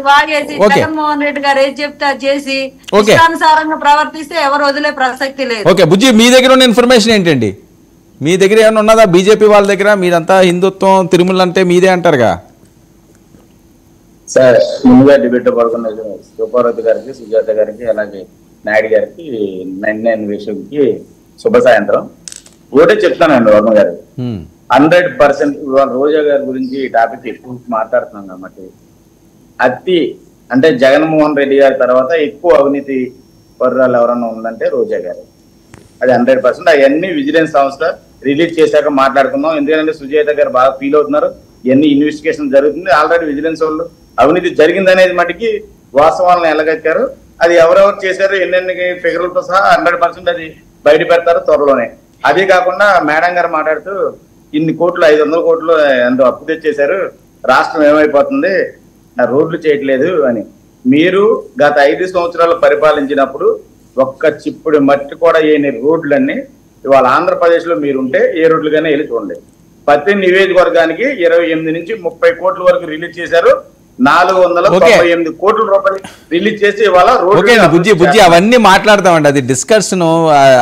వాగేసి జగన్మోహన్ రెడ్డి గారు ఏది చెప్తే అది చేసి ఇష్టానుసారంగా ప్రవర్తిస్తే ఎవరు వదిలే ప్రసక్తి లేదు. ఓకే బుజ్జి, మీ దగ్గర ఉన్న ఇన్ఫర్మేషన్ ఏంటండి? మీ దగ్గర ఏమైనా ఉన్నదా? బీజేపీ వాళ్ళ దగ్గర మీరంతా హిందుత్వం తిరుమల అంటే మీదే అంటారుగా సార్. ముందుగా డిబేట్ పాల్గొన్న శివపార్వతి గారికి, సుజాత గారికి, అలాగే నాయుడు గారికి, 99 విషయంకి శుభ సాయంత్రం. ఒకటే చెప్తానండి వర్మ గారు, 100% ఇవాళ రోజా గారి గురించి ఈ టాపిక్ ఎక్కువ మాట్లాడుతున్నాం కాబట్టి అంటే జగన్మోహన్ రెడ్డి గారి తర్వాత ఎక్కువ అవినీతి పరురాలు ఎవరన్నా ఉందంటే రోజా గారు. అది 100%. అవన్నీ విజిలెన్స్ సంస్థ రిలీజ్ చేశాక మాట్లాడుకుందాం. ఎందుకంటే సుజాత గారు బాగా ఫీల్ అవుతున్నారు. ఇవన్నీ ఇన్వెస్టిగేషన్ జరుగుతుంది. ఆల్రెడీ విజిలెన్స్ వాళ్ళు అవినీతి జరిగింది అనేది మటుకి వాస్తవాలను ఎలగక్కారు. అది ఎవరెవరు చేశారు, ఎన్నెన్ని ఫిగర్లతో సహా 100% అది బయట పెడతారు త్వరలోనే. అదే కాకుండా మేడం గారు మాట్లాడుతూ ఇన్ని కోట్లు 500 కోట్లు ఎంతో అప్పు తెచ్చేశారు, రాష్ట్రం ఏమైపోతుంది, రోడ్లు చేయట్లేదు అని. మీరు గత 5 సంవత్సరాలు పరిపాలించినప్పుడు ఒక్క చిప్పుడు మట్టి కూడా ఏని రోడ్లన్నీ ఇవాళ ఆంధ్రప్రదేశ్ లో మీరుంటే ఏ రోడ్లుగానే వెళ్ళి చూడండి. ప్రతి నియోజకవర్గానికి 28 నుంచి 30 కోట్ల వరకు రిలీజ్ చేశారు. 498 కోట్ల రూపాయలు రిలీజ్ చేసి ఇవాళ బుజ్జి అవన్నీ మాట్లాడతామండి. అది డిస్కషన్,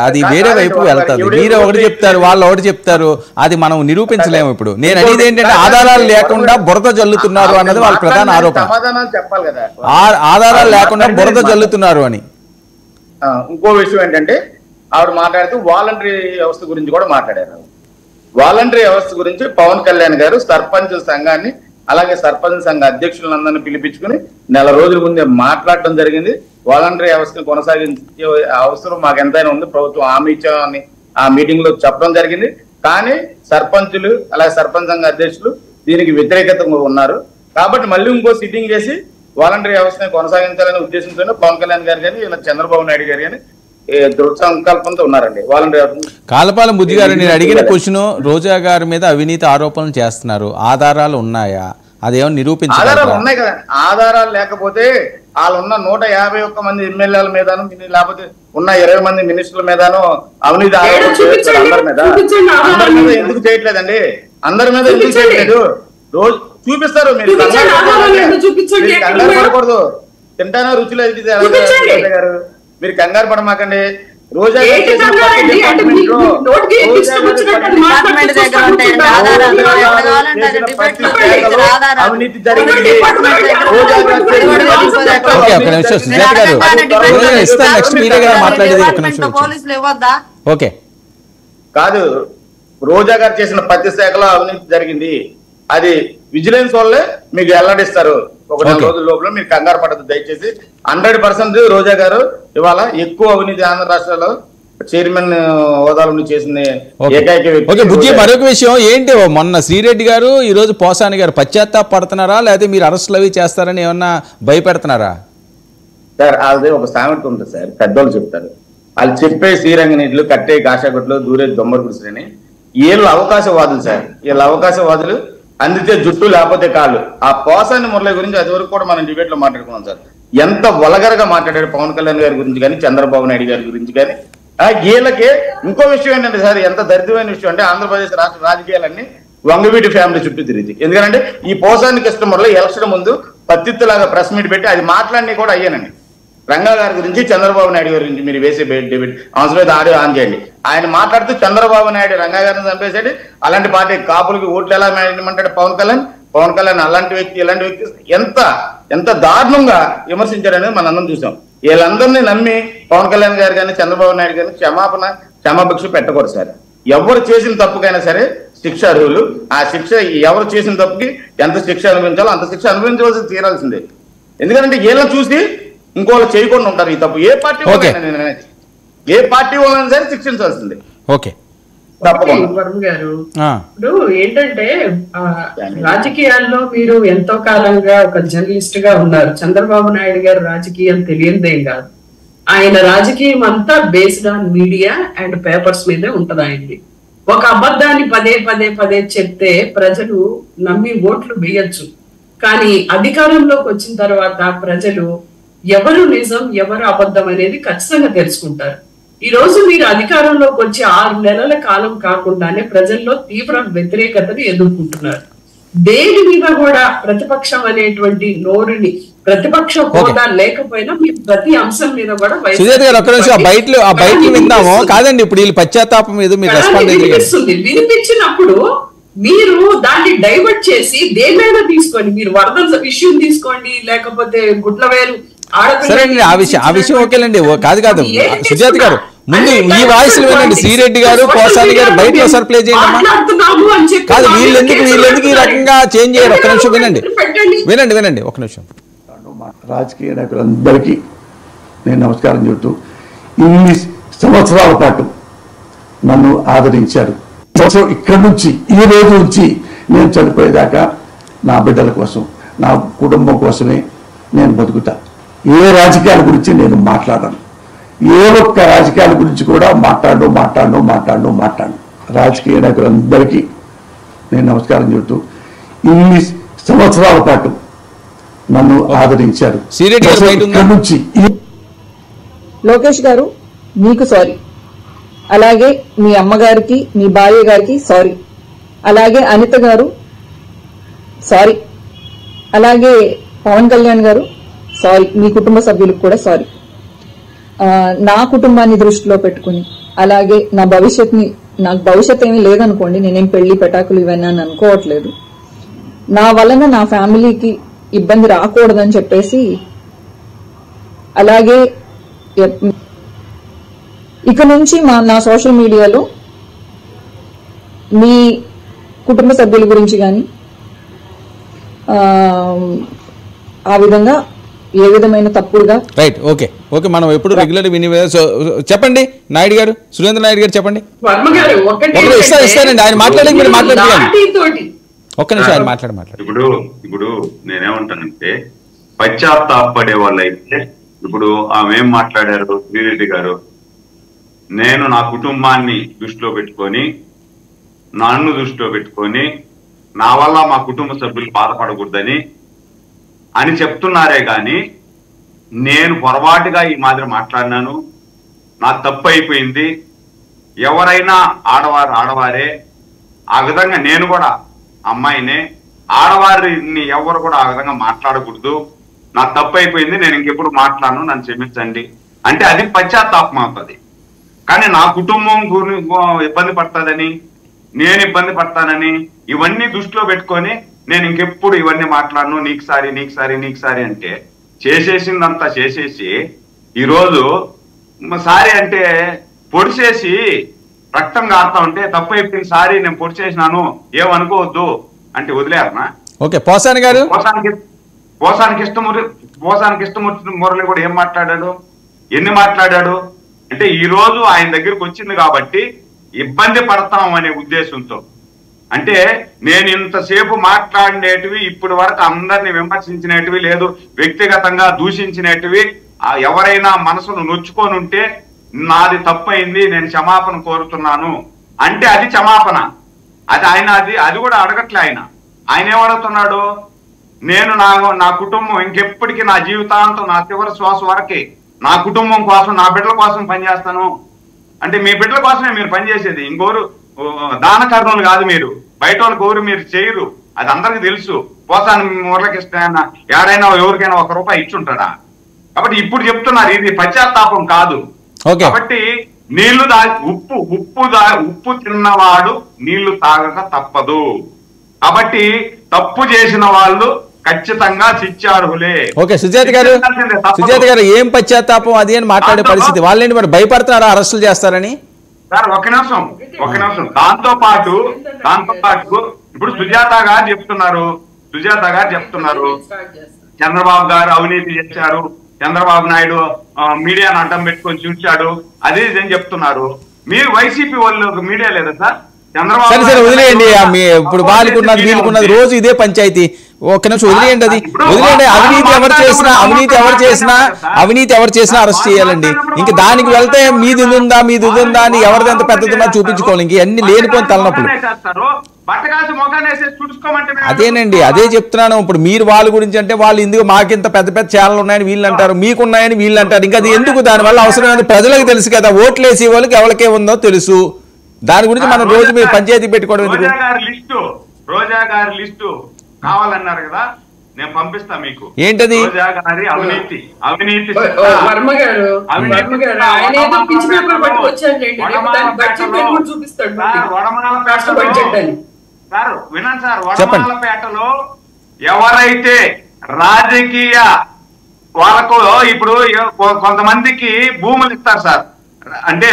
అది వేరే వైపు వెళ్తారు. మీరు ఒకటి చెప్తారు, వాళ్ళు ఒకటి చెప్తారు. అది మనం నిరూపించలేము. ఇప్పుడు నేను అనేది ఏంటంటే ఆధారాలు లేకుండా బురద జల్లుతున్నారు అన్నది వాళ్ళ ప్రధాన ఆరోపణ. సమాధానాలు చెప్పాలి కదా, ఆధారాలు లేకుండా బురద జల్లుతున్నారు అని. ఇంకో విషయం ఏంటంటే ఆవిడ మాట్లాడుతూ వాలంటరీ వ్యవస్థ గురించి కూడా మాట్లాడారు. వాలంటరీ వ్యవస్థ గురించి పవన్ కళ్యాణ్ గారు సర్పంచ్ సంఘాన్ని అలాగే సర్పంచ్ సంఘ అధ్యక్షులందరినీ పిలిపించుకుని 4 రోజుల ముందే మాట్లాడటం జరిగింది. వాలంటరీ వ్యవస్థను కొనసాగించే అవసరం మాకు ఎంతైనా ఉంది, ప్రభుత్వం హామీ ఇచ్చామని ఆ మీటింగ్ లో చెప్పడం జరిగింది. కానీ సర్పంచులు అలాగే సర్పంచ్ సంఘ అధ్యక్షులు దీనికి వ్యతిరేకతగా ఉన్నారు. కాబట్టి మళ్ళీ ఇంకో సిట్టింగ్ చేసి వాలంటరీ వ్యవస్థను కొనసాగించాలనే ఉద్దేశంతోనే పవన్ కళ్యాణ్ గారు కానీ ఇలా చంద్రబాబు నాయుడు గారు కానీ దృఢ సంకల్పంతో ఉన్నారండి. వాలంటరీ కాలపాలెం బుద్ధి గారు, నేను అడిగిన క్వశ్చన్, రోజా గారి మీద అవినీతి ఆరోపణలు చేస్తున్నారు, ఆధారాలు ఉన్నాయా? అదేమో నిరూపించాలి. ఆధారాలు ఉన్నాయి కదా. ఆధారాలు లేకపోతే వాళ్ళు ఉన్న 151 మంది ఎమ్మెల్యేల మీదను లేకపోతే ఉన్న 20 మంది మినిస్టర్ల మీదను అవినీతి ఆరోపణలు అందరి మీద ఎందుకు చేయట్లేదండి? అందరి మీద ఎందుకు చేయట్లేదు? రోజు చూపిస్తారు. మీరు కంగారు పడకూడదు. తింటానో రుచిలో గారు, మీరు కంగారు పడమాకండి. రోజా అవినీతి జరిగింది. కాదు, రోజా గారు చేసిన ప్రతి శాఖలో అవినీతి జరిగింది. అది విజిలెన్స్ వాళ్ళే మీకు వెల్లడిస్తారు. ఒక 4 రోజుల లోపల మీరు కంగారు పడదు దయచేసి. 100% రోజా గారు ఇవాళ ఎక్కువ అవినీతి ఆంధ్ర రాష్ట్రాల్లో చైర్మన్ హోదాలో ఉండి చేసిన ఏకైక ఓకే బుజ్జి, వ్యక్తి. మరొక విషయం ఏంటి, మొన్న శ్రీరెడ్డి గారు ఈ రోజు పోసాని గారు పశ్చాత్తాపడుతున్నారా లేకపోతే మీరు అరెస్టులు అవి చేస్తారని ఏమన్నా భయపెడుతున్నారా? సార్ అది ఒక సామెత ఉంటుంది సార్, పెద్దోళ్ళు చెప్తారు, వాళ్ళు చెప్పే శ్రీరంగ నీటిలు కట్టే కాషాగొట్లు దూరే దొమ్మడి గుడిసెని. వీళ్ళు అవకాశవాదులు సార్, వీళ్ళు అవకాశవాదులు. అందితే జుట్టు లేకపోతే కాళ్ళు. ఆ పోసాని మురళి గురించి అది వరకు కూడా మనం డిబేట్ లో మాట్లాడుకున్నాం సార్. ఎంత వలగరగా మాట్లాడాడు పవన్ కళ్యాణ్ గారి గురించి కానీ చంద్రబాబు నాయుడు గారి గురించి కానీ. వీళ్ళకి ఇంకో విషయం ఏంటంటే సార్, ఎంత దరిద్రమైన విషయం అంటే ఆంధ్రప్రదేశ్ రాష్ట్ర రాజకీయాలన్నీ వంగవీటి ఫ్యామిలీ చుట్టూ తిరిగి. ఎందుకంటే ఈ పోసాని కృష్ణమురళి ఎలక్షన్ ముందు పత్తిత్తులాగా ప్రెస్ మీట్ పెట్టి అది మాట్లాడినవి కూడా అయ్యానండి. రంగా గారి గురించి చంద్రబాబు నాయుడు గారి గురించి మీరు వేసే డిబేట్ అవసరమైతే ఆడియో ఆన్ చేయండి. ఆయన మాట్లాడుతూ చంద్రబాబు నాయుడు రంగా గారిని చంపేసాడు, అలాంటి పార్టీ కాపులకి ఓట్లు ఎలా మేయమంటాడు పవన్ కళ్యాణ్ అలాంటి వ్యక్తి ఇలాంటి వ్యక్తి ఎంత దారుణంగా విమర్శించారనేది మనం అందరం చూసాం. వీళ్ళందరినీ నమ్మి పవన్ కళ్యాణ్ గారు కానీ చంద్రబాబు నాయుడు గారిని క్షమాభిక్ష పెట్టకూడదు సార్. ఎవరు చేసిన తప్పుకైనా సరే శిక్ష అర్హులు. ఆ శిక్ష ఎవరు చేసిన తప్పుకి ఎంత శిక్ష అనుభవించాలో అంత శిక్ష అనుభవించవలసి తీరాల్సిందే. ఎందుకంటే వీళ్ళని చూసి ఇంకోళ్ళు చేయకుండా ఉంటారు ఈ తప్పు. ఏ పార్టీ వాళ్ళైనా సరే శిక్షించాల్సిందే. ఓకే వర్మ గారు, ఇప్పుడు ఏంటంటే రాజకీయాల్లో మీరు ఎంతో కాలంగా ఒక జర్నలిస్ట్ గా ఉన్నారు. చంద్రబాబు నాయుడు గారు రాజకీయం తెలియదేం కాదు. ఆయన రాజకీయం అంతా based on media and papers మీదే ఉంటది ఆయనది. ఒక అబద్ధాన్ని పదే చెప్తే ప్రజలు నమ్మి ఓట్లు వేయొచ్చు. కానీ అధికారంలోకి వచ్చిన తర్వాత ప్రజలు ఎవరు నిజం ఎవరు అబద్ధం అనేది ఖచ్చితంగా తెలుసుకుంటారు. ఈ రోజు మీరు అధికారంలోకి వచ్చి 6 నెలల కాలం కాకుండానే ప్రజల్లో తీవ్ర వ్యతిరేకతను ఎదుర్కొంటున్నారు. దేని మీద కూడా ప్రతిపక్షం అనేటువంటి నోరుని ప్రతిపక్ష హోదా లేకపోయినా మీరు ప్రతి అంశం మీద కూడా విందాము. కాదండి, ఇప్పుడు వీళ్ళు పశ్చాత్తాపం మీద వినిపించినప్పుడు మీరు దాన్ని డైవర్ట్ చేసి దేన్నైనా తీసుకోండి. మీరు వరద విషయం తీసుకోండి, లేకపోతే గుడ్లవేలు సరే అండి, ఆ విషయం ఓకేలండి. కాదు సుజాత గారు, ముందు ఈ వాయిస్లు వినండి. శ్రీరెడ్డి గారు పోసాని గారు బయట ఒకసారి ప్లే చేయండి. కాదు వీళ్ళెందుకు ఈ రకంగా చేంజ్ చేయరు? ఒక్క నిమిషం వినండి ఒక నిమిషం. రాజకీయ నాయకులందరికీ నేను నమస్కారం చెబుతూ, ఇన్ని సంవత్సరాల పాటు నన్ను ఆదరించారు. ఇక్కడి నుంచి ఈ రోజు నుంచి నేను చనిపోయేదాకా నా బిడ్డల కోసం నా కుటుంబం కోసమే నేను బతుకుతా. ఏ రాజకీయాల గురించి నేను మాట్లాడను. ఏ ఒక్క రాజకీయాల గురించి కూడా మాట్లాడను. రాజకీయ నాయకులందరికీ నేను నమస్కారం చెబుతూ, ఇన్ని సంవత్సరాల పాటు నన్ను ఆదరించారు. నుంచి లోకేష్ గారు మీకు సారీ, అలాగే మీ అమ్మగారికి మీ భార్య గారికి సారీ, అలాగే అనిత గారు సారీ, అలాగే పవన్ కళ్యాణ్ గారు సారీ, మీ కుటుంబ సభ్యులకు కూడా సారీ. నా కుటుంబాన్ని దృష్టిలో పెట్టుకుని, అలాగే నాకు భవిష్యత్ ఏమీ లేదనుకోండి, నేనేం పెళ్లి పెటాకులు ఇవన్నీ అని అనుకోవట్లేదు. నా వలన నా ఫ్యామిలీకి ఇబ్బంది రాకూడదని చెప్పేసి, అలాగే ఇక నుంచి నా సోషల్ మీడియాలో మీ కుటుంబ సభ్యుల గురించి కానీ ఆ విధంగా ఏ విధమైన తప్పుడుగా రైట్ ఓకే మనం ఎప్పుడు రెగ్యులర్ చెప్పండి నాయుడు గారు, సురేంద్ర నాయుడు గారు చెప్పండి. ఇస్తానండి, ఆయన మాట్లాడి మీరు మాట్లాడండి. ఒక్క నిమిషం ఆయన మాట్లాడు. ఇప్పుడు నేనేమంటానంటే, పశ్చాత్తాపడే వాళ్ళైతే ఇప్పుడు ఆమె ఏం మాట్లాడారు శ్రీరెడ్డి గారు, నేను నా కుటుంబాన్ని దృష్టిలో పెట్టుకొని నన్ను దృష్టిలో పెట్టుకొని నా వల్ల మా కుటుంబ సభ్యులు బాధపడకూడదని అని చెప్తున్నారే గాని, నేను పొరపాటుగా ఈ మాదిరి మాట్లాడినాను, నా తప్పు అయిపోయింది, ఎవరైనా ఆడవారే ఆ విధంగా, నేను కూడా అమ్మాయినే, ఆడవారిని ఎవరు కూడా ఆ విధంగా మాట్లాడకూడదు, నా తప్పు అయిపోయింది, నేను ఇంకెప్పుడు మాట్లాడను, నన్ను క్షమించండి అంటే అది పశ్చాత్తాపం అవుతుంది. కానీ నా కుటుంబం ఇబ్బంది పడుతుందని, నేను ఇబ్బంది పడతానని ఇవన్నీ దృష్టిలో పెట్టుకొని నేను ఇంకెప్పుడు ఇవన్నీ మాట్లాడను, నీకు సారీ అంటే చేసేసిందంతా చేసేసి ఈరోజు సారీ అంటే పొడిచేసి రక్తం కారుతా ఉంటే తప్పు అయిపోయింది, సారీ నేను పొడి చేసినాను ఏమనుకోవద్దు అంటే వదిలేరనా? ఓకే పోసాని గారు, పోసానికి ఇష్టం మురళి కూడా ఏం మాట్లాడాడు, ఎన్ని మాట్లాడాడు అంటే ఈ రోజు ఆయన దగ్గరికి వచ్చింది కాబట్టి ఇబ్బంది పడతాం అనే ఉద్దేశంతో. అంటే నేను ఇంతసేపు మాట్లాడినేటివి ఇప్పటి వరకు అందరిని విమర్శించినటివి లేదు, వ్యక్తిగతంగా దూషించినటివి ఎవరైనా మనసును నొచ్చుకొని ఉంటే నాది తప్పైంది, నేను క్షమాపణ కోరుతున్నాను అంటే అది క్షమాపణ. అది ఆయన అది కూడా అడగట్లే. ఆయన ఏమడుగుతున్నాడు, నేను నా కుటుంబం ఇంకెప్పటికీ నా జీవితాంతం నా చివరి శ్వాస వరకే నా కుటుంబం కోసం నా బిడ్డల కోసం పనిచేస్తాను అంటే మీ బిడ్డల కోసమే మీరు పనిచేసేది, ఇంకోరు దాన కర్ణులు కాదు, మీరు బయట వాళ్ళ కోరు మీరు చేయరు, అది అందరికి తెలుసు. పోసాను మురళకృష్ణ ఎవరైనా ఎవరికైనా ₹1 ఇచ్చుంటాడా? కాబట్టి ఇప్పుడు చెప్తున్నారు ఇది పశ్చాత్తాపం కాదు. కాబట్టి నీళ్లు ఉప్పు తిన్నవాడు నీళ్లు తాగక తప్పదు. కాబట్టి తప్పు చేసిన వాళ్ళు ఖచ్చితంగా శిక్షార్హులే. ఓకే సుజాత గారు ఏం పశ్చాత్తాపం అది అని మాట్లాడే పరిస్థితి వాళ్ళని మరి భయపడుతున్నారా అరెస్టులు చేస్తారని? సార్ ఒక నిమిషం దాంతో పాటు ఇప్పుడు సుజాత గారు చెప్తున్నారు చంద్రబాబు గారు అవినీతి చేశారు, చంద్రబాబు నాయుడు మీడియాను అడ్డం పెట్టుకొని చూశాడు, అది ఇదని చెప్తున్నారు. మీరు వైసీపీ వాళ్ళు మీడియా లేదా సార్? సరే వదిలేయండి. ఇప్పుడు వాళ్ళకున్నది వీళ్ళకున్నది రోజు ఇదే పంచాయతీ. ఒక్క నిమిషం వదిలేయండి, వదిలేయండి. అవినీతి ఎవరు చేసినా అరెస్ట్ చేయాలండి. ఇంక దానికి వెళ్తే మీది ఉందా అని ఎవరిది ఎంత పెద్దదున్నా చూపించుకోవాలి. ఇంక అన్ని లేనిపోయిన తలనొప్పులు. అదేనండి, అదే చెప్తున్నాను. ఇప్పుడు మీరు వాళ్ళ గురించి అంటే వాళ్ళు ఎందుకు మాకింత పెద్ద పెద్ద ఛానల్ ఉన్నాయని వీళ్ళు అంటారు, మీకున్నాయని వీళ్ళు అంటారు. ఇంకా అది ఎందుకు? దానివల్ల అవసరమైన ప్రజలకు తెలుసు కదా, ఓట్లు వేసే వాళ్ళకి ఎవరికే ఉందో తెలుసు. దాని గురించి మనం రోజు మీరు పంచాయతీ పెట్టుకోవడం ఎందుకు? రోజా గారి లిస్టు కావాలన్నారు కదా, నేను పంపిస్తా మీకు. ఏంటది? రోజా గారి అవినీతి సార్ వినండి సార్. వడమాలపేటలో ఎవరైతే రాజకీయ వాళ్ళకు ఇప్పుడు కొంతమందికి భూములు ఇస్తారు సార్, అంటే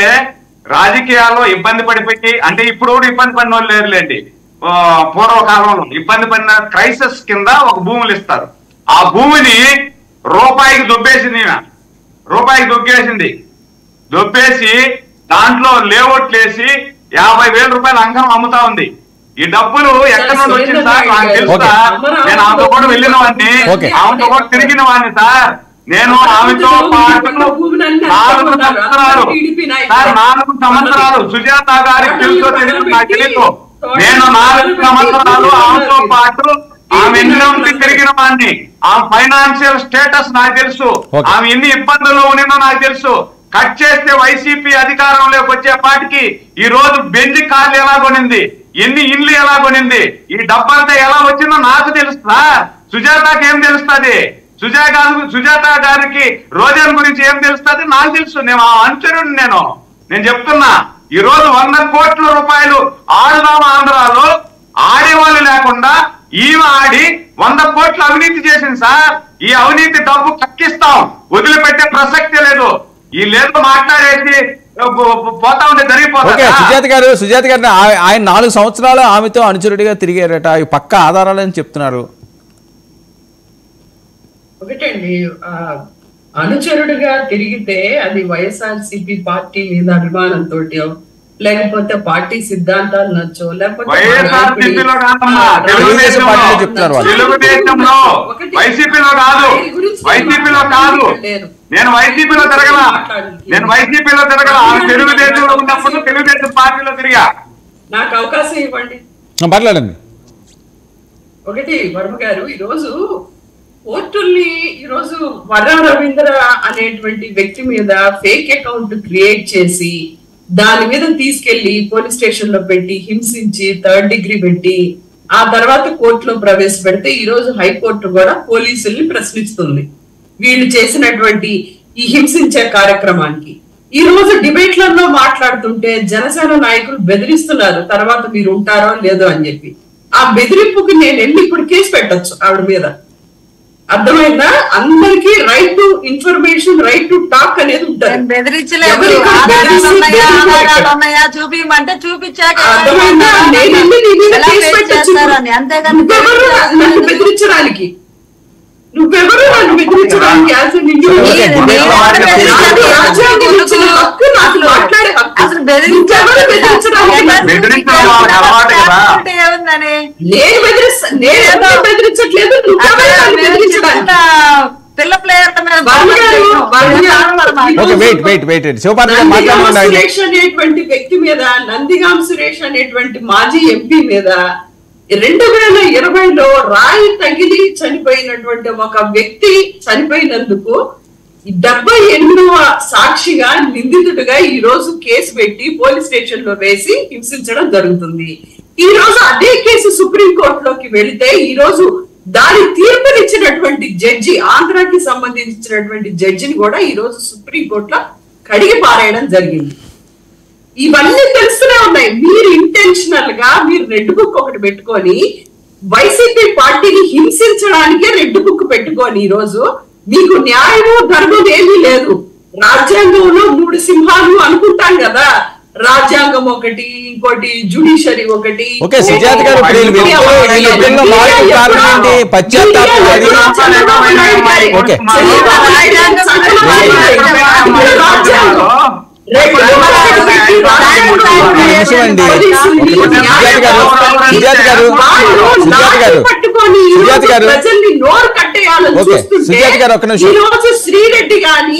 రాజకీయాల్లో ఇబ్బంది పడిపోయి, అంటే ఇప్పుడు కూడా ఇబ్బంది పడిన వాళ్ళు లేరులేండి, పూర్వకాలంలో ఇబ్బంది పడిన క్రైసిస్ కింద ఒక భూములు ఇస్తారు. ఆ భూమిని రూపాయికి దొబ్బేసి దాంట్లో లేఅవుట్లు వేసి ₹50,000 అంకణం అమ్ముతా ఉంది. ఈ డబ్బులు ఎక్కడి నుండి వచ్చింది సార్ నాకు తెలుసా? నేను ఆమెతో కూడా వెళ్ళిన వాడిని, ఆమెతో కూడా తిరిగిన వాడిని సార్. నేను ఆమెతో పాటు 4 సంవత్సరాలు సుజాత గారికి తెలుసో తెలియదు నాకు తెలియదు. నేను 4 సంవత్సరాలు ఆమెతో పాటు ఆమె ఎన్ని తిరిగిన వాడిని. ఆమె ఫైనాన్షియల్ స్టేటస్ నాకు తెలుసు, ఆమె ఎన్ని ఇబ్బందులు ఉన్నదో నాకు తెలుసు. కట్ చేస్తే వైసీపీ అధికారంలోకి వచ్చే పాటికి ఈ రోజు బెంజ్ కార్లు ఎలా కొనింది, ఎన్ని ఇండ్లు ఎలా కొనింది, ఈ డబ్బంతా ఎలా వచ్చిందో నాకు తెలుసు సార్. సుజాతకి ఏం తెలుస్తుంది? సుజాత గారికి రోజాన్ గురించి ఏం తెలుస్తుంది? నాకు తెలుసు. నేను ఆ అనుచరుడు. నేను చెప్తున్నా, ఈ రోజు 100 కోట్ల రూపాయలు ఆడుదాం ఆంధ్రాలో ఆడేవాళ్ళు లేకుండా ఈమె ఆడి 100 కోట్లు అవినీతి చేసింది సార్. ఈ అవినీతి డబ్బు కక్కిస్తాం, వదిలిపెట్టే ప్రసక్తి లేదు. ఈ లేదు మాట్లాడేసి పోతా ఉంటే జరిగిపోతుంది. సుజాత గారిని ఆయన 4 సంవత్సరాలు ఆమెతో అనుచరుడిగా తిరిగారట, పక్క ఆధారాలని చెప్తున్నారు. ఒకటండి, అనుచరుడిగా తిరిగితే అది వైఎస్ఆర్సీపీ పార్టీ మీద అభిమానంతో, లేకపోతే పార్టీ సిద్ధాంతాలు నచ్చో, లేకపోతే నేను వైసీపీలో తిరగల తెలుగుదేశంలో ఉన్నప్పుడు తెలుగుదేశం పార్టీలో తిరిగా. నాకు అవకాశం ఇవ్వండి, మాట్లాడండి. ఒకటి వర్మ గారు, ఈరోజు వర్ర రవీంద్ర అనేటువంటి వ్యక్తి మీద ఫేక్ అకౌంట్ క్రియేట్ చేసి దాని మీద తీసుకెళ్లి పోలీస్ స్టేషన్ లో పెట్టి హింసించి 3rd డిగ్రీ పెట్టి ఆ తర్వాత కోర్టులో ప్రవేశపెడితే ఈ రోజు హైకోర్టు కూడా పోలీసుల్ని ప్రశ్నిస్తుంది వీళ్ళు చేసినటువంటి ఈ హింసించే కార్యక్రమానికి. ఈ రోజు డిబేట్లలో మాట్లాడుతుంటే జనసేన నాయకులు బెదిరిస్తున్నారు, తర్వాత మీరు ఉంటారో లేదో అని చెప్పి. ఆ బెదిరింపుకి నేను వెళ్ళి ఇప్పుడు కేసు పెట్టొచ్చు ఆవిడ మీద. అర్థమైందా? అందరికీ right to information, right to talk అనేది ఉంటుంది. బెదిరించడానికి నువ్వెవరు నన్ను బెదిరించడానికి? రాజ్యాంగం ఇచ్చిన హక్కు నాకు మాట్లాడే హక్కు. నువ్వెవరు బెదిరించడానికి? నేను బెదిరించట్లేదు. నువ్వెవరు నన్ను బెదిరించడానికి? పిల్ల ప్లేయర్ సురేష్ అనేటువంటి వ్యక్తి మీద, నందిగాం సురేష్ అనేటువంటి మాజీ ఎంపీ మీద 2020లో రాయి తగిలి చనిపోయినటువంటి ఒక వ్యక్తి చనిపోయినందుకు 78వ సాక్షిగా నిందితుడిగా ఈ రోజు కేసు పెట్టి పోలీస్ స్టేషన్ లో వేసి హింసించడం జరుగుతుంది. ఈ రోజు అదే కేసు సుప్రీంకోర్టులోకి వెళితే ఈ రోజు దాని తీర్పునిచ్చినటువంటి జడ్జి, ఆంధ్రాకి సంబంధించినటువంటి జడ్జిని కూడా ఈ రోజు సుప్రీంకోర్టులో కడిగి పారేయడం జరిగింది. ఇవన్నీ తెలుస్తూనే ఉన్నాయి. మీరు ఇంటెన్షనల్ గా మీరు రెడ్ బుక్ ఒకటి పెట్టుకొని వైసీపీ పార్టీని హింసించడానికే రెడ్ బుక్ పెట్టుకొని ఈ రోజు మీకు న్యాయము ధర్మం ఏమీ లేదు. రాజ్యాంగంలో 3 సింహాలు అనుకుంటాం కదా, రాజ్యాంగం ఒకటి, ఇంకోటి జుడిషియరీ ఒకటి. ప్రజల్ని నోరు కట్టేయాలని చూస్తుంటే ఈ రోజు శ్రీరెడ్డి గాని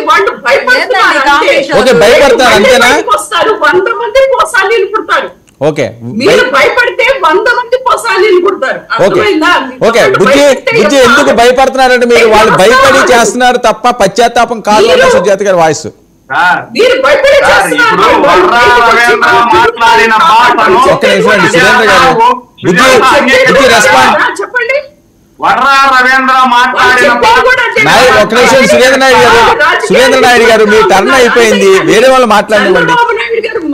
వాళ్ళు భయపడతారు. 100 మంది పోసాలీలు పుడతారు. మీరు భయపడితే 100 మంది పోసాలీలు పుడతారు. బుజ్జి ఎందుకు భయపడుతున్నారంటే మీరు వాళ్ళు భయపడి చేస్తున్నారు తప్ప పశ్చాత్తాపం కాదు అన్న సుజాత గారి వాయిస్. మీరు భయపడి సురేంద్ర గారు చెప్పండి. సురేంద్ర నాయుడు గారు మీ టర్న్ అయిపోయింది, వేరే వాళ్ళు మాట్లాడండి.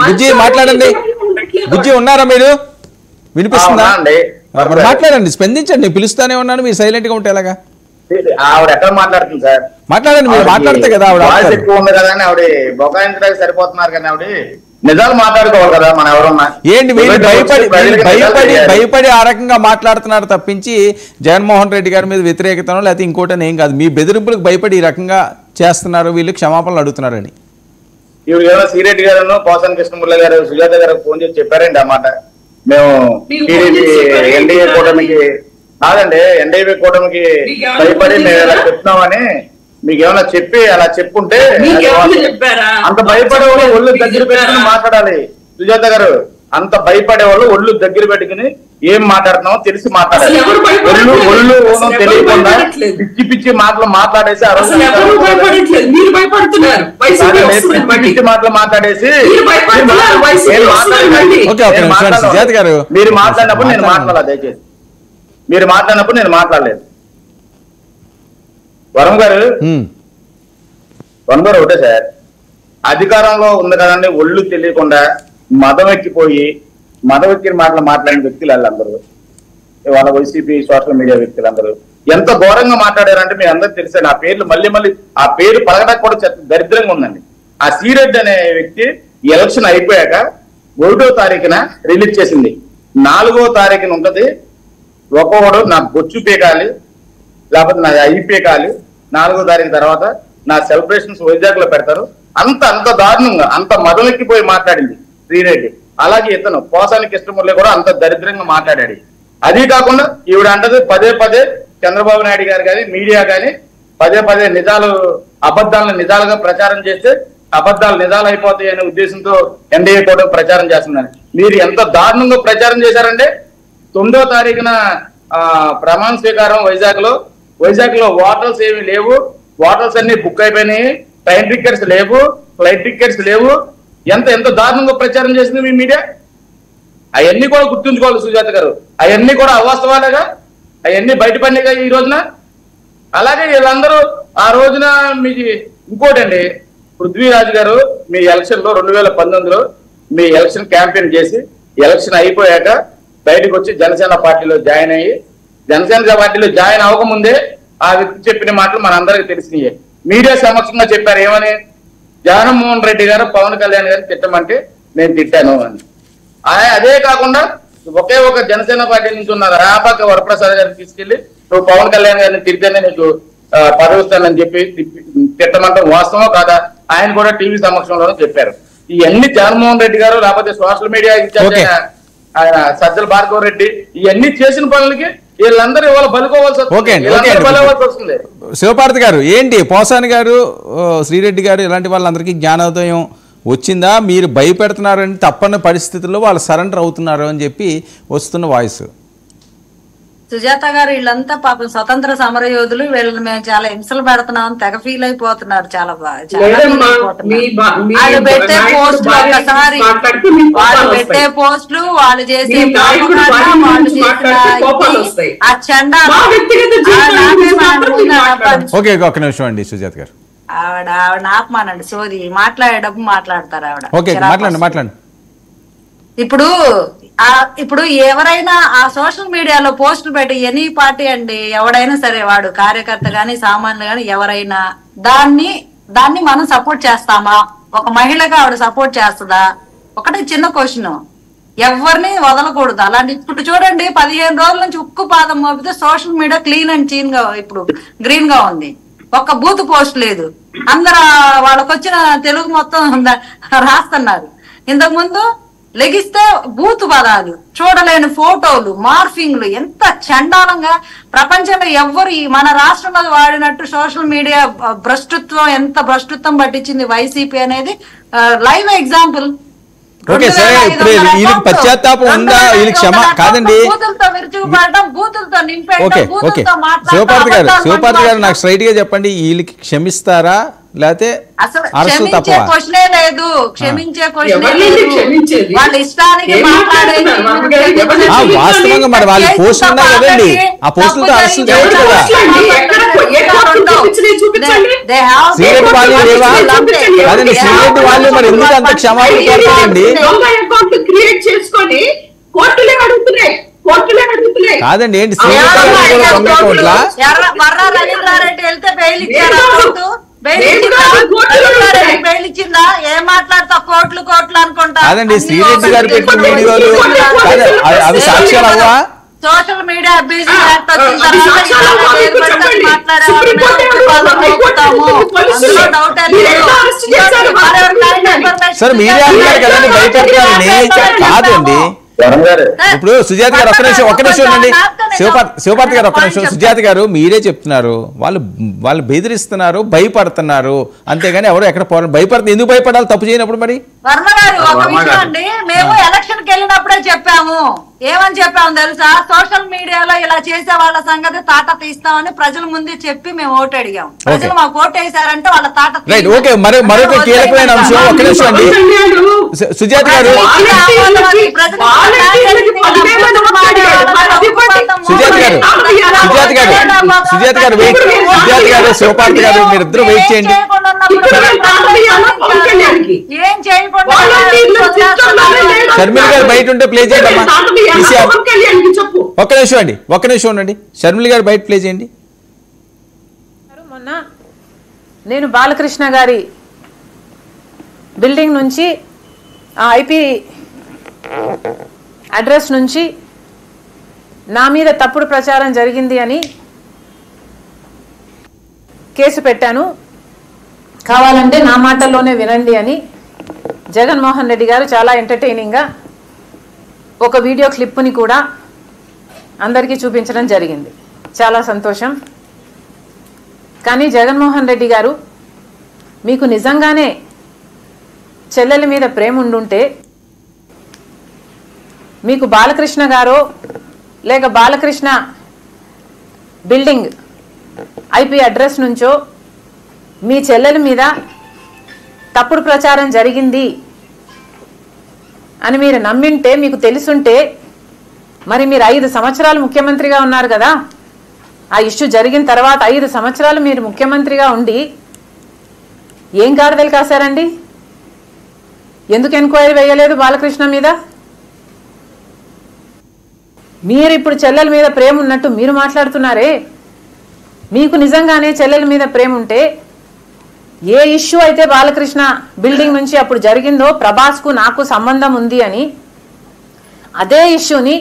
బుజ్జి మాట్లాడండి. బుజ్జి ఉన్నారా మీరు? వినిపిస్తుందా? మాట్లాడండి, స్పందించండి. పిలుస్తానే ఉన్నాను, మీరు సైలెంట్ గా ఉంటే ఎలాగా? ఆవిడ ఎక్కడ మాట్లాడుతుంది సార్? మాట్లాడండి, మీరు మాట్లాడితే కదా ఆవిడ ఎక్కువ ఉంది కదా అని ఆవిడ బొకాయించడానికి సరిపోతున్నారు కానీ ఆవిడ నిజాలు మాట్లాడుకోవాలి కదా. మన ఎవరున్నా ఏంటి మీరు భయపడి ఆ రకంగా మాట్లాడుతున్నారు తప్పించి జగన్మోహన్ రెడ్డి గారి మీద వ్యతిరేకతనో లేకపోతే ఇంకోటని ఏం కాదు. మీ బెదిరింపులకు భయపడి ఈ రకంగా చేస్తున్నారు, వీళ్ళు క్షమాపణలు అడుగుతున్నారని. ఇవి ఏమైనా శ్రీరెడ్డి గారు, పోసాని కృష్ణమురళి గారు, సుజాత గారు ఫోన్ చేసి చెప్పారండి అన్నమాట. మేము ఎన్డీఏ కూటమికి కాదండి, ఎన్డీఏ కూటమికి భయపడి మేము ఇలా చెప్తున్నామని మీకు ఏమైనా చెప్పి అలా చెప్పుంటే అంత భయపడే వాళ్ళు ఒళ్ళు దగ్గర పెట్టుకుని మాట్లాడాలి. సుజాత గారు, అంత భయపడే వాళ్ళు ఒళ్ళు దగ్గర పెట్టుకుని ఏం మాట్లాడుతున్నామో తెలిసి మాట్లాడాలి. ఒళ్ళు తెలియకుండా పిచ్చి పిచ్చి మాటలు మాట్లాడేసి పిచ్చి మాటలు మాట్లాడేసి మీరు మాట్లాడినప్పుడు నేను మాట్లాడాలి. దయచేసి మీరు మాట్లాడినప్పుడు నేను మాట్లాడలేదు. వరం గారు ఒకటే సార్, అధికారంలో ఉంది కదండి, ఒళ్ళు తెలియకుండా మదం ఎక్కిపోయి మదం ఎక్కిన మాటలు మాట్లాడిన వ్యక్తులు వాళ్ళందరూ, వాళ్ళ వైసీపీ సోషల్ మీడియా వ్యక్తులందరూ ఎంత ఘోరంగా మాట్లాడారంటే మీ అందరికి తెలుసండి. ఆ పేర్లు మళ్ళీ ఆ పేరు పలకడానికి కూడా దరిద్రంగా ఉందండి. ఆ శ్రీరెడ్డి అనే వ్యక్తి ఎలక్షన్ అయిపోయాక 1వ తారీఖున రిలీజ్ చేసింది. 4వ తారీఖున ఉంటది, ఒక్కొక్కడు నా బొచ్చు పీకాలి లేకపోతే నా ఐ పీకాలి, 4వ తారీఖు తర్వాత నా సెలబ్రేషన్స్ వైజాగ్ లో పెడతారు. అంత దారుణంగా అంత మదమెక్కిపోయి మాట్లాడింది శ్రీరెడ్డి. అలాగే ఇతను పోసాని కృష్ణమురళి కూడా అంత దరిద్రంగా మాట్లాడాడు. అది కాకుండా ఈవిడ అంటది పదే చంద్రబాబు నాయుడు గారు కానీ మీడియా కానీ పదే అబద్ధాలను నిజాలుగా ప్రచారం చేస్తే అబద్ధాలు నిజాలు అయిపోతాయి అనే ఉద్దేశంతో ఎన్డీఏ కూడా ప్రచారం చేస్తుందని మీరు ఎంత దారుణంగా ప్రచారం చేశారంటే 9వ తారీఖున ప్రమాణ స్వీకారం వైజాగ్ లో హోటల్స్ ఏమి లేవు, హోటల్స్ అన్ని బుక్ అయిపోయినాయి, ట్రైన్ టికెట్స్ లేవు, ఫ్లైట్ టికెట్స్ లేవు. ఎంత దారుణంగా ప్రచారం చేసింది మీ మీడియా. అవన్నీ కూడా గుర్తుంచుకోవాలి సుజాత గారు. అవన్నీ కూడా అవాస్తవాలేగా, అవన్నీ బయటపడినాయిగా ఈ రోజున. అలాగే వీళ్ళందరూ ఆ రోజున మీకు ఇంకోటండి, పృథ్వీరాజు గారు మీ ఎలక్షన్ లో 2019లో మీ ఎలక్షన్ క్యాంపెయిన్ చేసి ఎలక్షన్ అయిపోయాక బయటకు వచ్చి జనసేన పార్టీలో జాయిన్ అయ్యి జనసేన పార్టీలో జాయిన్ అవ్వకముందే ఆ వ్యక్తి చెప్పిన మాటలు మనందరికీ తెలిసినాయి. మీడియా సమక్షంగా చెప్పారు ఏమని, జగన్మోహన్ రెడ్డి గారు పవన్ కళ్యాణ్ గారిని తిట్టమంటే నేను తిట్టాను అని. అదే కాకుండా ఒకే ఒక జనసేన పార్టీ నుంచి ఉన్న రాపాక వరప్రసాద్ గారిని తీసుకెళ్లి నువ్వు పవన్ కళ్యాణ్ గారిని తిరిగితేనే నీకు పదవిస్తానని చెప్పి తిట్టమంటాం వాస్తవం కాదా? ఆయన కూడా టీవీ సమక్షంలోనే చెప్పారు. ఇవన్నీ జగన్మోహన్ రెడ్డి గారు లేకపోతే సోషల్ మీడియా ఆయన సజ్జల భార్గవ రెడ్డి ఇవన్నీ చేసిన పనులకి వీళ్ళందరూ ఇవాళ బలుకోవాల్సి వస్తుంది. శివపార్తి గారు ఏంటి, పోసాని గారు, శ్రీరెడ్డి గారు ఇలాంటి వాళ్ళందరికీ జ్ఞానోదయం వచ్చిందా? మీరు భయపెడుతున్నారని తప్పని పరిస్థితుల్లో వాళ్ళు సరెండర్ అవుతున్నారు అని చెప్పి వస్తున్న వాయిస్. సుజాత గారు వీళ్ళంతా పాపం స్వతంత్ర సమర యోధులు, వీళ్ళని మేము చాలా హింసలు పెడుతున్నాం తెగ ఫీల్ అయిపోతున్నారు. చాలా వాళ్ళు పెట్టే పోస్టులు ఒకసారి వాళ్ళు పెట్టే పోస్టులు వాళ్ళు చేసే ఆ చండా. ఓకే ఒక నిమిషం అండి సుజాత గారు, ఆవిడ ఆపమానండి సోది మాట్లాడేటప్పుడు మాట్లాడతారు ఆవిడ. ఓకే మాట్లాడండి. ఇప్పుడు ఎవరైనా ఆ సోషల్ మీడియాలో పోస్టులు పెట్టి ఎనీ పార్టీ అండి ఎవడైనా సరే వాడు కార్యకర్త గాని సామాన్యులు గాని ఎవరైనా దాన్ని మనం సపోర్ట్ చేస్తామా? ఒక మహిళగా ఆవిడ సపోర్ట్ చేస్తుందా? ఒకటి చిన్న క్వశ్చన్. ఎవరిని వదలకూడదు. అలాంటి ఇప్పుడు చూడండి 15 రోజుల నుంచి ఉక్కు పాదం మోపితే social media clean and clean గా ఇప్పుడు గ్రీన్ గా ఉంది. ఒక్క బూత్ పోస్ట్ లేదు. అందరు వాళ్ళకి వచ్చిన తెలుగు మొత్తం రాస్తున్నారు. ఇంతకు ముందు లెగిస్తే బూత్ పదాలు, చూడలేని ఫోటోలు, మార్ఫింగ్లు, ఎంత చండాలంగా ప్రపంచంలో ఎవ్వరు మన రాష్ట్రంలో వాడినట్టు సోషల్ మీడియా భ్రష్టత్వం ఎంత భ్రష్టత్వం పట్టించింది వైసీపీ అనేది లైవ్ ఎగ్జాంపుల్. ఓకే సరే, ఇప్పుడు వీళ్ళకి పశ్చాత్తాపం ఉందా? వీళ్ళకి క్షమ కాదండి. ఓకే ఓకే శివపార్తి గారు నాకు స్ట్రైట్ గా చెప్పండి, వీళ్ళకి క్షమిస్తారా లేకపోతే అరెస్టు తప్పవా? క్వశ్చనే లేదు, క్షమించే వాళ్ళ ఇష్టానికి వాస్తవంగా మరి వాళ్ళ పోస్టులు ఉన్నాయి కదండి, ఆ పోస్టులతో అరెస్టు చేయొచ్చు కదా. శ్రీరెడ్డి వాళ్ళు లేవా? కాదండి శ్రీరెడ్డి వాళ్ళు మరి ఎందుకు అంత క్షమాపణ కోరుతారండి? కాదండి ఏంటి రవీంద్రారెడ్డి వెళ్తే బెయిల్ ఇచ్చారా? ఏం మాట్లాడతా కోట్లు అనుకుంటా. కాదండి శ్రీరెడ్డి గారు పెట్టిన వీడియోలు అవి సాక్ష్యాలు అవ్వా? సోషల్ మీడియా సరే మీరే అన్నారు కదండి భయపెడతారని. కాదండి ఇప్పుడు సుజాత గారు ఒక్క నిమిషం అండి, శివపార్తి గారు ఒక్క నిమిషం. సుజాత గారు మీరే చెప్తున్నారు వాళ్ళు బెదిరిస్తున్నారు, భయపడుతున్నారు, అంతేగాని ఎవరు ఎక్కడ భయపడుతుంది. ఎందుకు భయపడాలి తప్పు చేయనప్పుడు? మరి వర్మ గారు ఒక విషయం అండి, మేము ఎలక్షన్ కి వెళ్ళినప్పుడే చెప్పాము. ఏమని చెప్పాము తెలుసా? సోషల్ మీడియాలో ఇలా చేసే వాళ్ళ సంగతి తాట తీస్తామని ప్రజల ముందే చెప్పి మేము ఓటు అడిగాం. ప్రజలు మాకు ఓటు వేసారంటే వాళ్ళ తాట. ఓకే మరొక కీలకమైన అంశం ఒక్క నిమిషం అండి సుజాత గారు. సుజాత గారు శివపార్తి గారు మీరిద్దరు వెయిట్ చేయండి. షర్మిల గారు బయట ఉంటే ప్లే చేయండి అమ్మా. ఒక్క నిమిషం ఉండండి. షర్మిల గారు బయట ప్లే చేయండి. మొన్న నేను బాలకృష్ణ గారి బిల్డింగ్ నుంచి ఆ ఐపీ అడ్రస్ నుంచి నా మీద తప్పుడు ప్రచారం జరిగింది అని కేసు పెట్టాను, కావాలంటే నా మాటల్లోనే వినండి అని జగన్మోహన్ రెడ్డి గారు చాలా ఎంటర్టైనింగ్గా ఒక వీడియో క్లిప్ని కూడా అందరికీ చూపించడం జరిగింది. చాలా సంతోషం. కానీ జగన్మోహన్ రెడ్డి గారు మీకు నిజంగానే చెల్లెల మీద ప్రేమ ఉండుంటే మీకు బాలకృష్ణ గారో లేక బాలకృష్ణ బిల్డింగ్ ఐపీ అడ్రస్ నుంచో మీ చెల్లెల మీద తప్పుడు ప్రచారం జరిగింది అని మీరు నమ్మింటే, మీకు తెలుసుంటే, మరి మీరు 5 సంవత్సరాలు ముఖ్యమంత్రిగా ఉన్నారు కదా. ఆ ఇష్యూ జరిగిన తర్వాత 5 సంవత్సరాలు మీరు ముఖ్యమంత్రిగా ఉండి ఏం గాడిదలు కాశారండి? ఎందుకు ఎంక్వైరీ వేయలేదు బాలకృష్ణ మీద? మీరు ఇప్పుడు చెల్లెల మీద ప్రేమ ఉన్నట్టు మీరు మాట్లాడుతున్నారే. మీకు నిజంగానే చెల్లెల మీద ప్రేమ ఉంటే ఏ ఇష్యూ అయితే బాలకృష్ణ బిల్డింగ్ నుంచి అప్పుడు జరిగిందో ప్రభాస్కు నాకు సంబంధం ఉంది అని అదే ఇష్యూని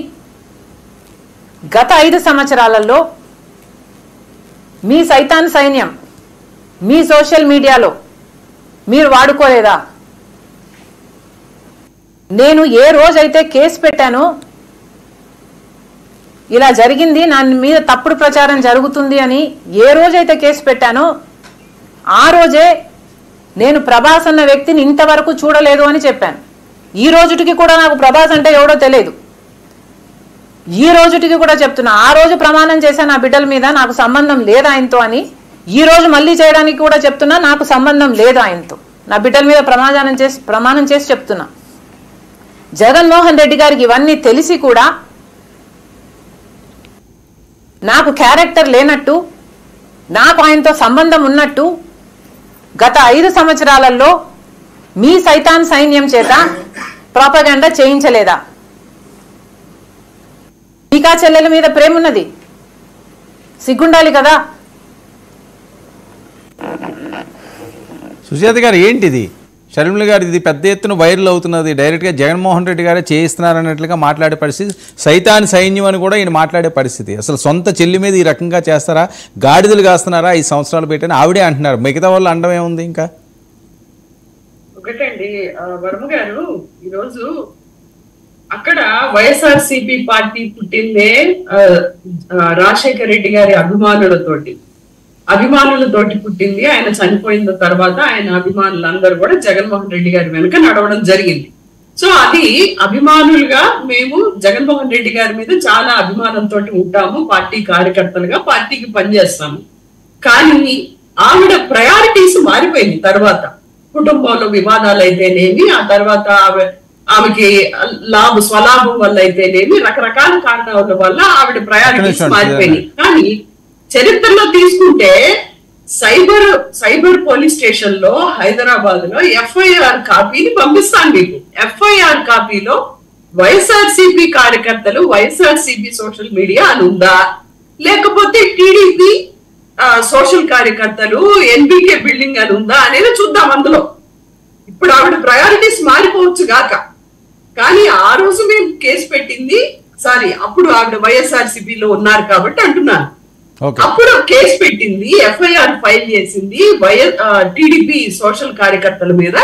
గత 5 సంవత్సరాలలో మీ సైతాన్ సైన్యం మీ సోషల్ మీడియాలో మీరు వాడుకోలేదా? నేను ఏ రోజైతే కేసు పెట్టానో, ఇలా జరిగింది, నా మీద తప్పుడు ప్రచారం జరుగుతుంది అని ఏ రోజైతే కేసు పెట్టానో ఆ రోజే నేను ప్రభాస్ అన్న వ్యక్తిని ఇంతవరకు చూడలేదు అని చెప్పాను. ఈ రోజుటికి కూడా నాకు ప్రభాస్ అంటే ఎవడో తెలియదు. ఈ రోజుటికి కూడా చెప్తున్నా, ఆ రోజు ప్రమాణం చేశాను నా బిడ్డల మీద నాకు సంబంధం లేదు ఆయనతో అని. ఈ రోజు మళ్ళీ చేయడానికి కూడా చెప్తున్నా నాకు సంబంధం లేదు ఆయనతో. నా బిడ్డల మీద ప్రమాణం చేసి చెప్తున్నా. జగన్మోహన్ రెడ్డి గారికి ఇవన్నీ తెలిసి కూడా నాకు క్యారెక్టర్ లేనట్టు, నాకు ఆయనతో సంబంధం ఉన్నట్టు గత 5 సంవత్సరాలలో మీ సైతాన్ సైన్యం చేత ప్రాపగండా చేయించలేదా? మీకా చెల్లెల మీద ప్రేమ ఉన్నది, సిగ్గుండాలి కదా. సుజాత గారు ఏంటిది? షర్మిల గారు ఇది పెద్ద ఎత్తున వైరల్ అవుతున్నది. డైరెక్ట్గా జగన్మోహన్ రెడ్డి గారే చేయిస్తున్నారన్నట్లుగా మాట్లాడే పరిస్థితి, సైతాన్ సైన్యం అని కూడా ఈయన మాట్లాడే పరిస్థితి. అసలు సొంత చెల్లి మీద ఈ రకంగా చేస్తారా? గాడిదలు కాస్తున్నారా? 5 సంవత్సరాలు పెట్టని ఆవిడే అంటున్నారు. మిగతా వాళ్ళు అండమే ఉంది. ఇంకా ఒకటండి వర్మ గారు, ఈరోజు అక్కడ వైఎస్ఆర్సీపీ పార్టీ పుట్టిందే రాజశేఖర రెడ్డి గారి అభిమానులతోటి పుట్టింది. ఆయన చనిపోయిన తర్వాత ఆయన అభిమానులందరూ కూడా జగన్మోహన్ రెడ్డి గారి వెనుక నడవడం జరిగింది. సో అది అభిమానులుగా మేము జగన్మోహన్ రెడ్డి గారి మీద చాలా అభిమానంతో ఉంటాము. పార్టీ కార్యకర్తలుగా పార్టీకి పనిచేస్తాము. కానీ ఆవిడ ప్రయారిటీస్ మారిపోయింది. తర్వాత కుటుంబంలో వివాదాలు అయితేనేమి, ఆ తర్వాత ఆమెకి స్వలాభం వల్ల అయితేనేమి, రకరకాల కారణాల వల్ల ఆవిడ ప్రయారిటీస్ మారిపోయినాయి. కానీ చరిత్రలో తీసుకుంటే సైబర్ పోలీస్ స్టేషన్ లో హైదరాబాద్ లో ఎఫ్ఐఆర్ కాపీని పంపిస్తాను మీకు. ఎఫ్ఐఆర్ కాపీలో వైఎస్ఆర్సీపీ కార్యకర్తలు, వైఎస్ఆర్సీపీ సోషల్ మీడియా అని ఉందా, లేకపోతే టీడీపీ సోషల్ కార్యకర్తలు ఎన్బికే బిల్డింగ్ అని ఉందా అనేది చూద్దాం. అందులో ఇప్పుడు ఆవిడ ప్రయారిటీస్ మారిపోవచ్చు గాక, కానీ ఆ రోజు మేము కేసు పెట్టింది అప్పుడు ఆవిడ వైఎస్ఆర్సీపీలో ఉన్నారు కాబట్టి అంటున్నాను. అప్పుడు కేసు పెట్టింది, ఎఫ్ఐఆర్ ఫైల్ చేసింది టీడీపీ సోషల్ కార్యకర్తల మీద.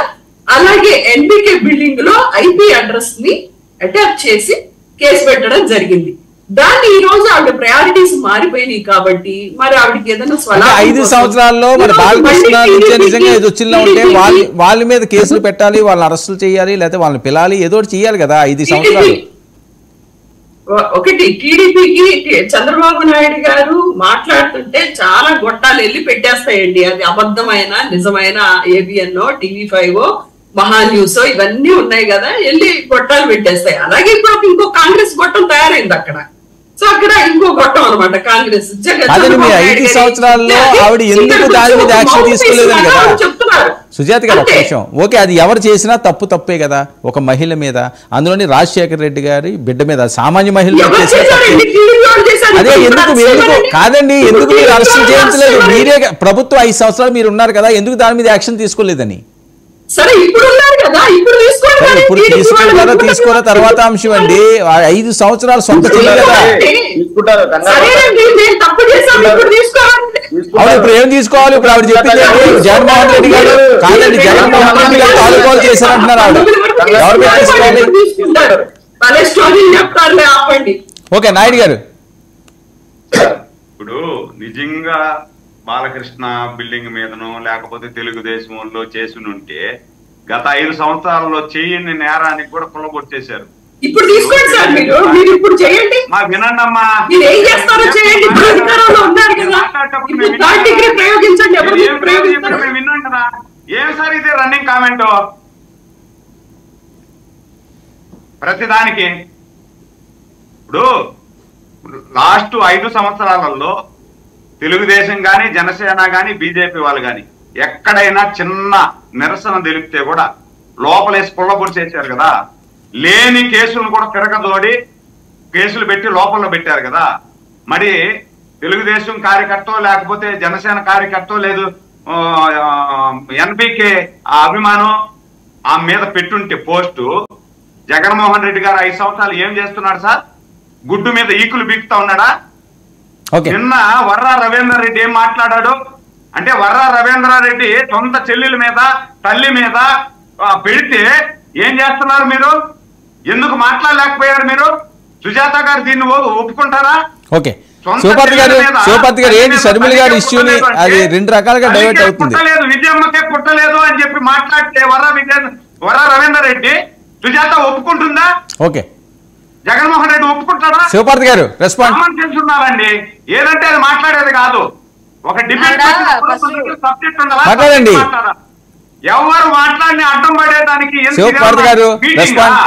అలాగే ఎన్బికే బిల్డింగ్ లో ఐపీ అడ్రస్ ని అటాచ్ చేసి కేసు పెట్టడం జరిగింది. దాన్ని ఈ రోజు ఆవిడ ప్రయారిటీస్ మారిపోయినాయి కాబట్టి మరి ఆవిడకి ఏదైనా 5 సంవత్సరాల్లో మరి బాలకృష్ణ నిజంగా ఏదో వచ్చిందా ఉంటే వాళ్ళ మీద కేసులు పెట్టాలి, వాళ్ళని అరెస్టులు చేయాలి, లేకపోతే వాళ్ళని పిలాలి, ఏదో చేయాలి కదా. 5 సంవత్సరాలు ఒకటి టీడీపీకి చంద్రబాబు నాయుడు గారు మాట్లాడుతుంటే చాలా గొట్టాలు వెళ్ళి పెట్టేస్తాయండి. అది అబద్ధమైన నిజమైన ఏబిఎన్ TV5 మహా న్యూస్ ఇవన్నీ ఉన్నాయి కదా, వెళ్ళి గొట్టాలు పెట్టేస్తాయి. అలాగే ఇప్పుడు ఇంకో కాంగ్రెస్ గొట్టం తయారైంది అక్కడ. సో అక్కడ ఇంకో గొట్టం అనమాట కాంగ్రెస్. 5 సంవత్సరాల్లో ఆవిడ ఎందుకు దాని మీద యాక్షన్ తీసుకోలేదని కదా చెప్తున్నారు. సుజాత గారు ఒక విషయం, ఓకే అది ఎవరు చేసినా తప్పే కదా. ఒక మహిళ మీద, అందులోని రాజశేఖర రెడ్డి గారి బిడ్డ మీద, సామాన్య మహిళ అదే ఎందుకు కాదండి, ఎందుకు మీరు అరెస్ట్ చేయించలేదు? మీరే ప్రభుత్వం 5 సంవత్సరాలు మీరు ఉన్నారు కదా, ఎందుకు దాని మీద యాక్షన్ తీసుకోలేదని? సరే ఇప్పుడు తీసుకోరా తర్వాత అంశం అండి. 5 సంవత్సరాలు సొంత చెల్లి కదా. అవును, ఇప్పుడు ఏం తీసుకోవాలి? ఇప్పుడు ఆవిడ చెప్పింది జగన్మోహన్ రెడ్డి గారు కాదండి, జగన్మోహన్ రెడ్డి గారు తాలూకాలు చేశారంటున్నారు ఆవిడ. గవర్నమెంట్ తీసుకోవాలి. ఓకే నాయుడు గారు, ఇప్పుడు నిజంగా బాలకృష్ణ బిల్డింగ్ మీదనో లేకపోతే తెలుగుదేశం వాళ్ళు చేసునుంటే గత 5 సంవత్సరాల్లో చేయని నేరానికి కూడా కులగొట్టేశారు. ఇప్పుడు తీసుకోండి సార్, మీరు ఇప్పుడు చేయండి. మా వినండి అమ్మా, మీరు ఏం చేస్తారో చేయండి. వినంటున్నా ఏం సార్ ఇది రన్నింగ్ కామెంట్ ప్రతిదానికి. ఇప్పుడు లాస్ట్ 5 సంవత్సరాలలో తెలుగుదేశం గాని, జనసేన గాని, బీజేపీ వాళ్ళు గాని ఎక్కడైనా చిన్న నిరసన తెలిపితే కూడా లోపలేసి పుల్లబొడి చేశారు కదా. లేని కేసులను కూడా తిరగదోడి కేసులు పెట్టి లోపల పెట్టారు కదా. మరి తెలుగుదేశం కార్యకర్త లేకపోతే జనసేన కార్యకర్త లేదు ఎన్బికే ఆ అభిమానం ఆ మీద పెట్టుంటే పోస్టు జగన్మోహన్ రెడ్డి గారు 5 సంవత్సరాలు ఏం చేస్తున్నాడు సార్? గుడ్డు మీద ఈకులు బీకుతా ఉన్నాడా? నిన్న వర్రా రవీందర్ రెడ్డి ఏం మాట్లాడాడు అంటే, వర్రా రవీంద్రారెడ్డి సొంత చెల్లెల మీద తల్లి మీద పెడితే ఏం చేస్తున్నారు మీరు? ఎందుకు మాట్లాడలేకపోయారు మీరు? సుజాత గారు దీన్ని ఒప్పుకుంటారా? ఓకే, శివపార్తి గారు ఏంటి షర్మిల గారి ఇష్యూని అది 2 రకాలుగా డైవర్ట్ అవుతుంది. విజయమ్మకే పుట్టలేదు అని చెప్పి మాట్లాడితే వర్రా రవీందర్ రెడ్డి సుజాత ఒప్పుకుంటుందా? ఓకే, జగన్మోహన్ రెడ్డి ఒప్పుకుంటారా? శివపార్తి గారు రెస్పాన్స్ తెలుసున్నారండి, ఏదంటే అది మాట్లాడేది కాదు. ఒక డిబేట్ సబ్జెక్ట్ మాట్లాడండి. ఎవరు మాట్లాడిని అడ్డం పడేదానికి శివపార్తి గారు రెస్పాన్స్.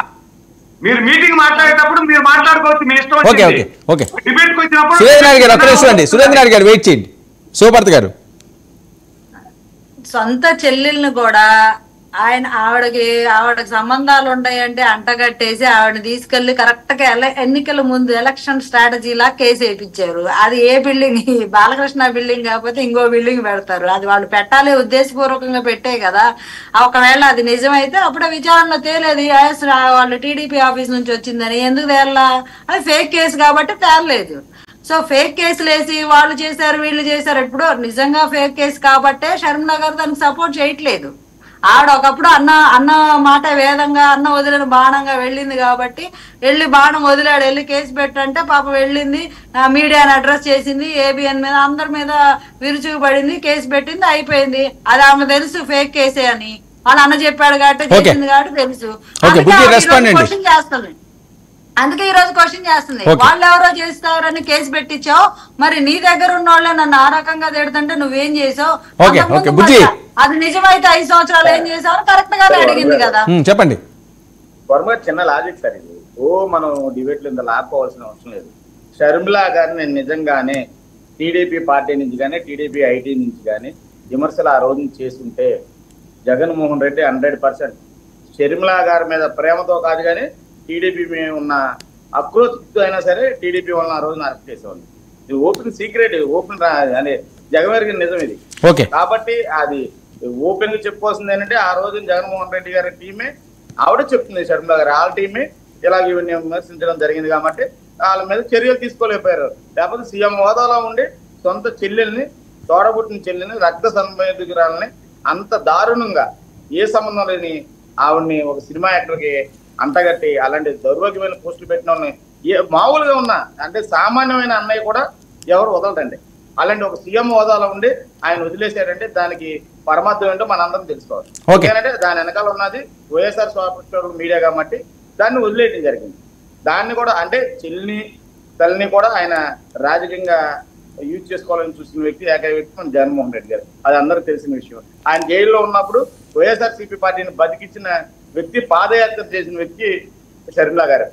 మీరు మీటింగ్ మాట్లాడేటప్పుడు మీరు మాట్లాడుకోవచ్చు, మీ ఇష్టం. ఓకే ఓకే ఓకే డిబేట్కి వచ్చినప్పుడు సురేంద్ర నాయుడు గారు ఒక్క నిమిషం అండి. సురేంద్ర నాయుడు గారు వెయిట్ చేయండి. శివపార్తి గారు సొంత చెల్లెల్ని కూడా ఆవిడకి సంబంధాలు ఉంటాయంటే అంటగట్టేసి ఆవిడని తీసుకెళ్లి కరెక్ట్ గా ఎన్నికల ముందు ఎలక్షన్ స్ట్రాటజీ లా కేసు వేయించారు. అది ఏ బిల్డింగ్? బాలకృష్ణ బిల్డింగ్ కాకపోతే ఇంకో బిల్డింగ్ పెడతారు. అది వాళ్ళు పెట్టాలి ఉద్దేశపూర్వకంగా పెట్టే కదా. ఒకవేళ అది నిజమైతే అప్పుడే విచారణలో తేలేదు వాళ్ళు టీడీపీ ఆఫీస్ నుంచి వచ్చిందని. ఎందుకు తేలా? అది ఫేక్ కేసు కాబట్టి తేలలేదు. సో ఫేక్ కేసులు వేసి వాళ్ళు చేశారు వీళ్ళు చేశారు. ఇప్పుడు నిజంగా ఫేక్ కేసు కాబట్టే షర్మిల గారు దానికి సపోర్ట్ చేయట్లేదు. ఆవిడ ఒకప్పుడు అన్న మాట వేదంగా అన్న వదిలిన బాణంగా వెళ్ళింది కాబట్టి వెళ్ళి బాణం వదిలాడు, వెళ్ళి కేసు పెట్టంటే పాప వెళ్ళింది, మీడియాని అడ్రస్ చేసింది, ఏబిఎన్ మీద అందరి మీద విరుచుకుపడింది, కేసు పెట్టింది, అయిపోయింది. అది ఆమె తెలుసు ఫేక్ కేసే అని. వాళ్ళ అన్న చెప్పాడు కాబట్టి చేసింది కాబట్టి తెలుసు. క్వశ్చన్ చేస్తుంది, అందుకే ఈ రోజు క్వశ్చన్ చేస్తుంది. వాళ్ళు ఎవరో చేస్తారని కేసు పెట్టించావు, మరి నీ దగ్గర ఉన్న వాళ్ళే నన్ను ఆ రకంగా తిడుతుంటే నువ్వేం చేసావు? అది నిజమైతే 5 సంవత్సరాలు ఏం చేసావు కరెక్ట్ గానే అడిగింది కదా. చెప్పండి. చిన్న లాజిక్ సార్ ఇది. మనం డిబేట్లు ఇంత లాక్కోవాల్సిన అవసరం లేదు. షర్మిల గారిని నిజంగానే టీడీపీ పార్టీ నుంచి కానీ టీడీపీ ఐటీ నుంచి కానీ విమర్శలు ఆ రోజు చేస్తుంటే జగన్మోహన్ రెడ్డి 100% షర్మిల గారి మీద ప్రేమతో కాదు కానీ టీడీపీ మీద ఉన్న అక్రోత్తో అయినా సరే టీడీపీ వాళ్ళని ఆ రోజున అరెస్ట్ చేసేవాళ్ళు. ఇది ఓపెన్ సీక్రెట్, ఓపెన్ అనే జగన్మోహన్ నిజం ఇది. కాబట్టి అది ఓపెన్ గా చెప్పుకోవాల్సింది ఏంటంటే, ఆ రోజు జగన్మోహన్ రెడ్డి గారి టీమే ఆవిడ చెప్తుంది, షర్మిల గారు వాళ్ళ టీమే ఇలాగ ఇవన్నీ విమర్శించడం జరిగింది కాబట్టి వాళ్ళ మీద చర్యలు తీసుకోలేకపోయారు. లేకపోతే సీఎం హోదాలో ఉండి సొంత చెల్లెల్ని, తోడబుట్టిన చెల్లెల్ని, రక్త సంబంధికురాలని అంత దారుణంగా ఏ సంబంధం లేని ఆవిడ్ని ఒక సినిమా యాక్టర్కి అంటగట్టి అలాంటి దౌర్భాగ్యమైన పోస్టులు పెట్టిన వాళ్ళని మామూలుగా ఉన్న అంటే సామాన్యమైన అన్నయ్య కూడా ఎవరు వదలరండి. అలాంటి ఒక సీఎం హోదాలో ఉండి ఆయన వదిలేశారంటే దానికి పరమార్థం ఏంటో మనందరం తెలుసుకోవాలి. ఎందుకంటే దాని వెనకాల ఉన్నది వైఎస్ఆర్ స్వాతంత్ర మీడియా కాబట్టి దాన్ని వదిలేయడం జరిగింది. దాన్ని కూడా అంటే చెల్లిని తల్లిని కూడా ఆయన రాజకీయంగా యూజ్ చేసుకోవాలని చూసిన వ్యక్తి ఏకైక వ్యక్తి మన జగన్మోహన్ రెడ్డి గారు. అది అందరికీ తెలిసిన విషయం. ఆయన జైల్లో ఉన్నప్పుడు వైఎస్ఆర్సీపీ పార్టీని బతికించిన వ్యక్తి, పాదయాత్ర చేసిన వ్యక్తి షర్మిల గారు.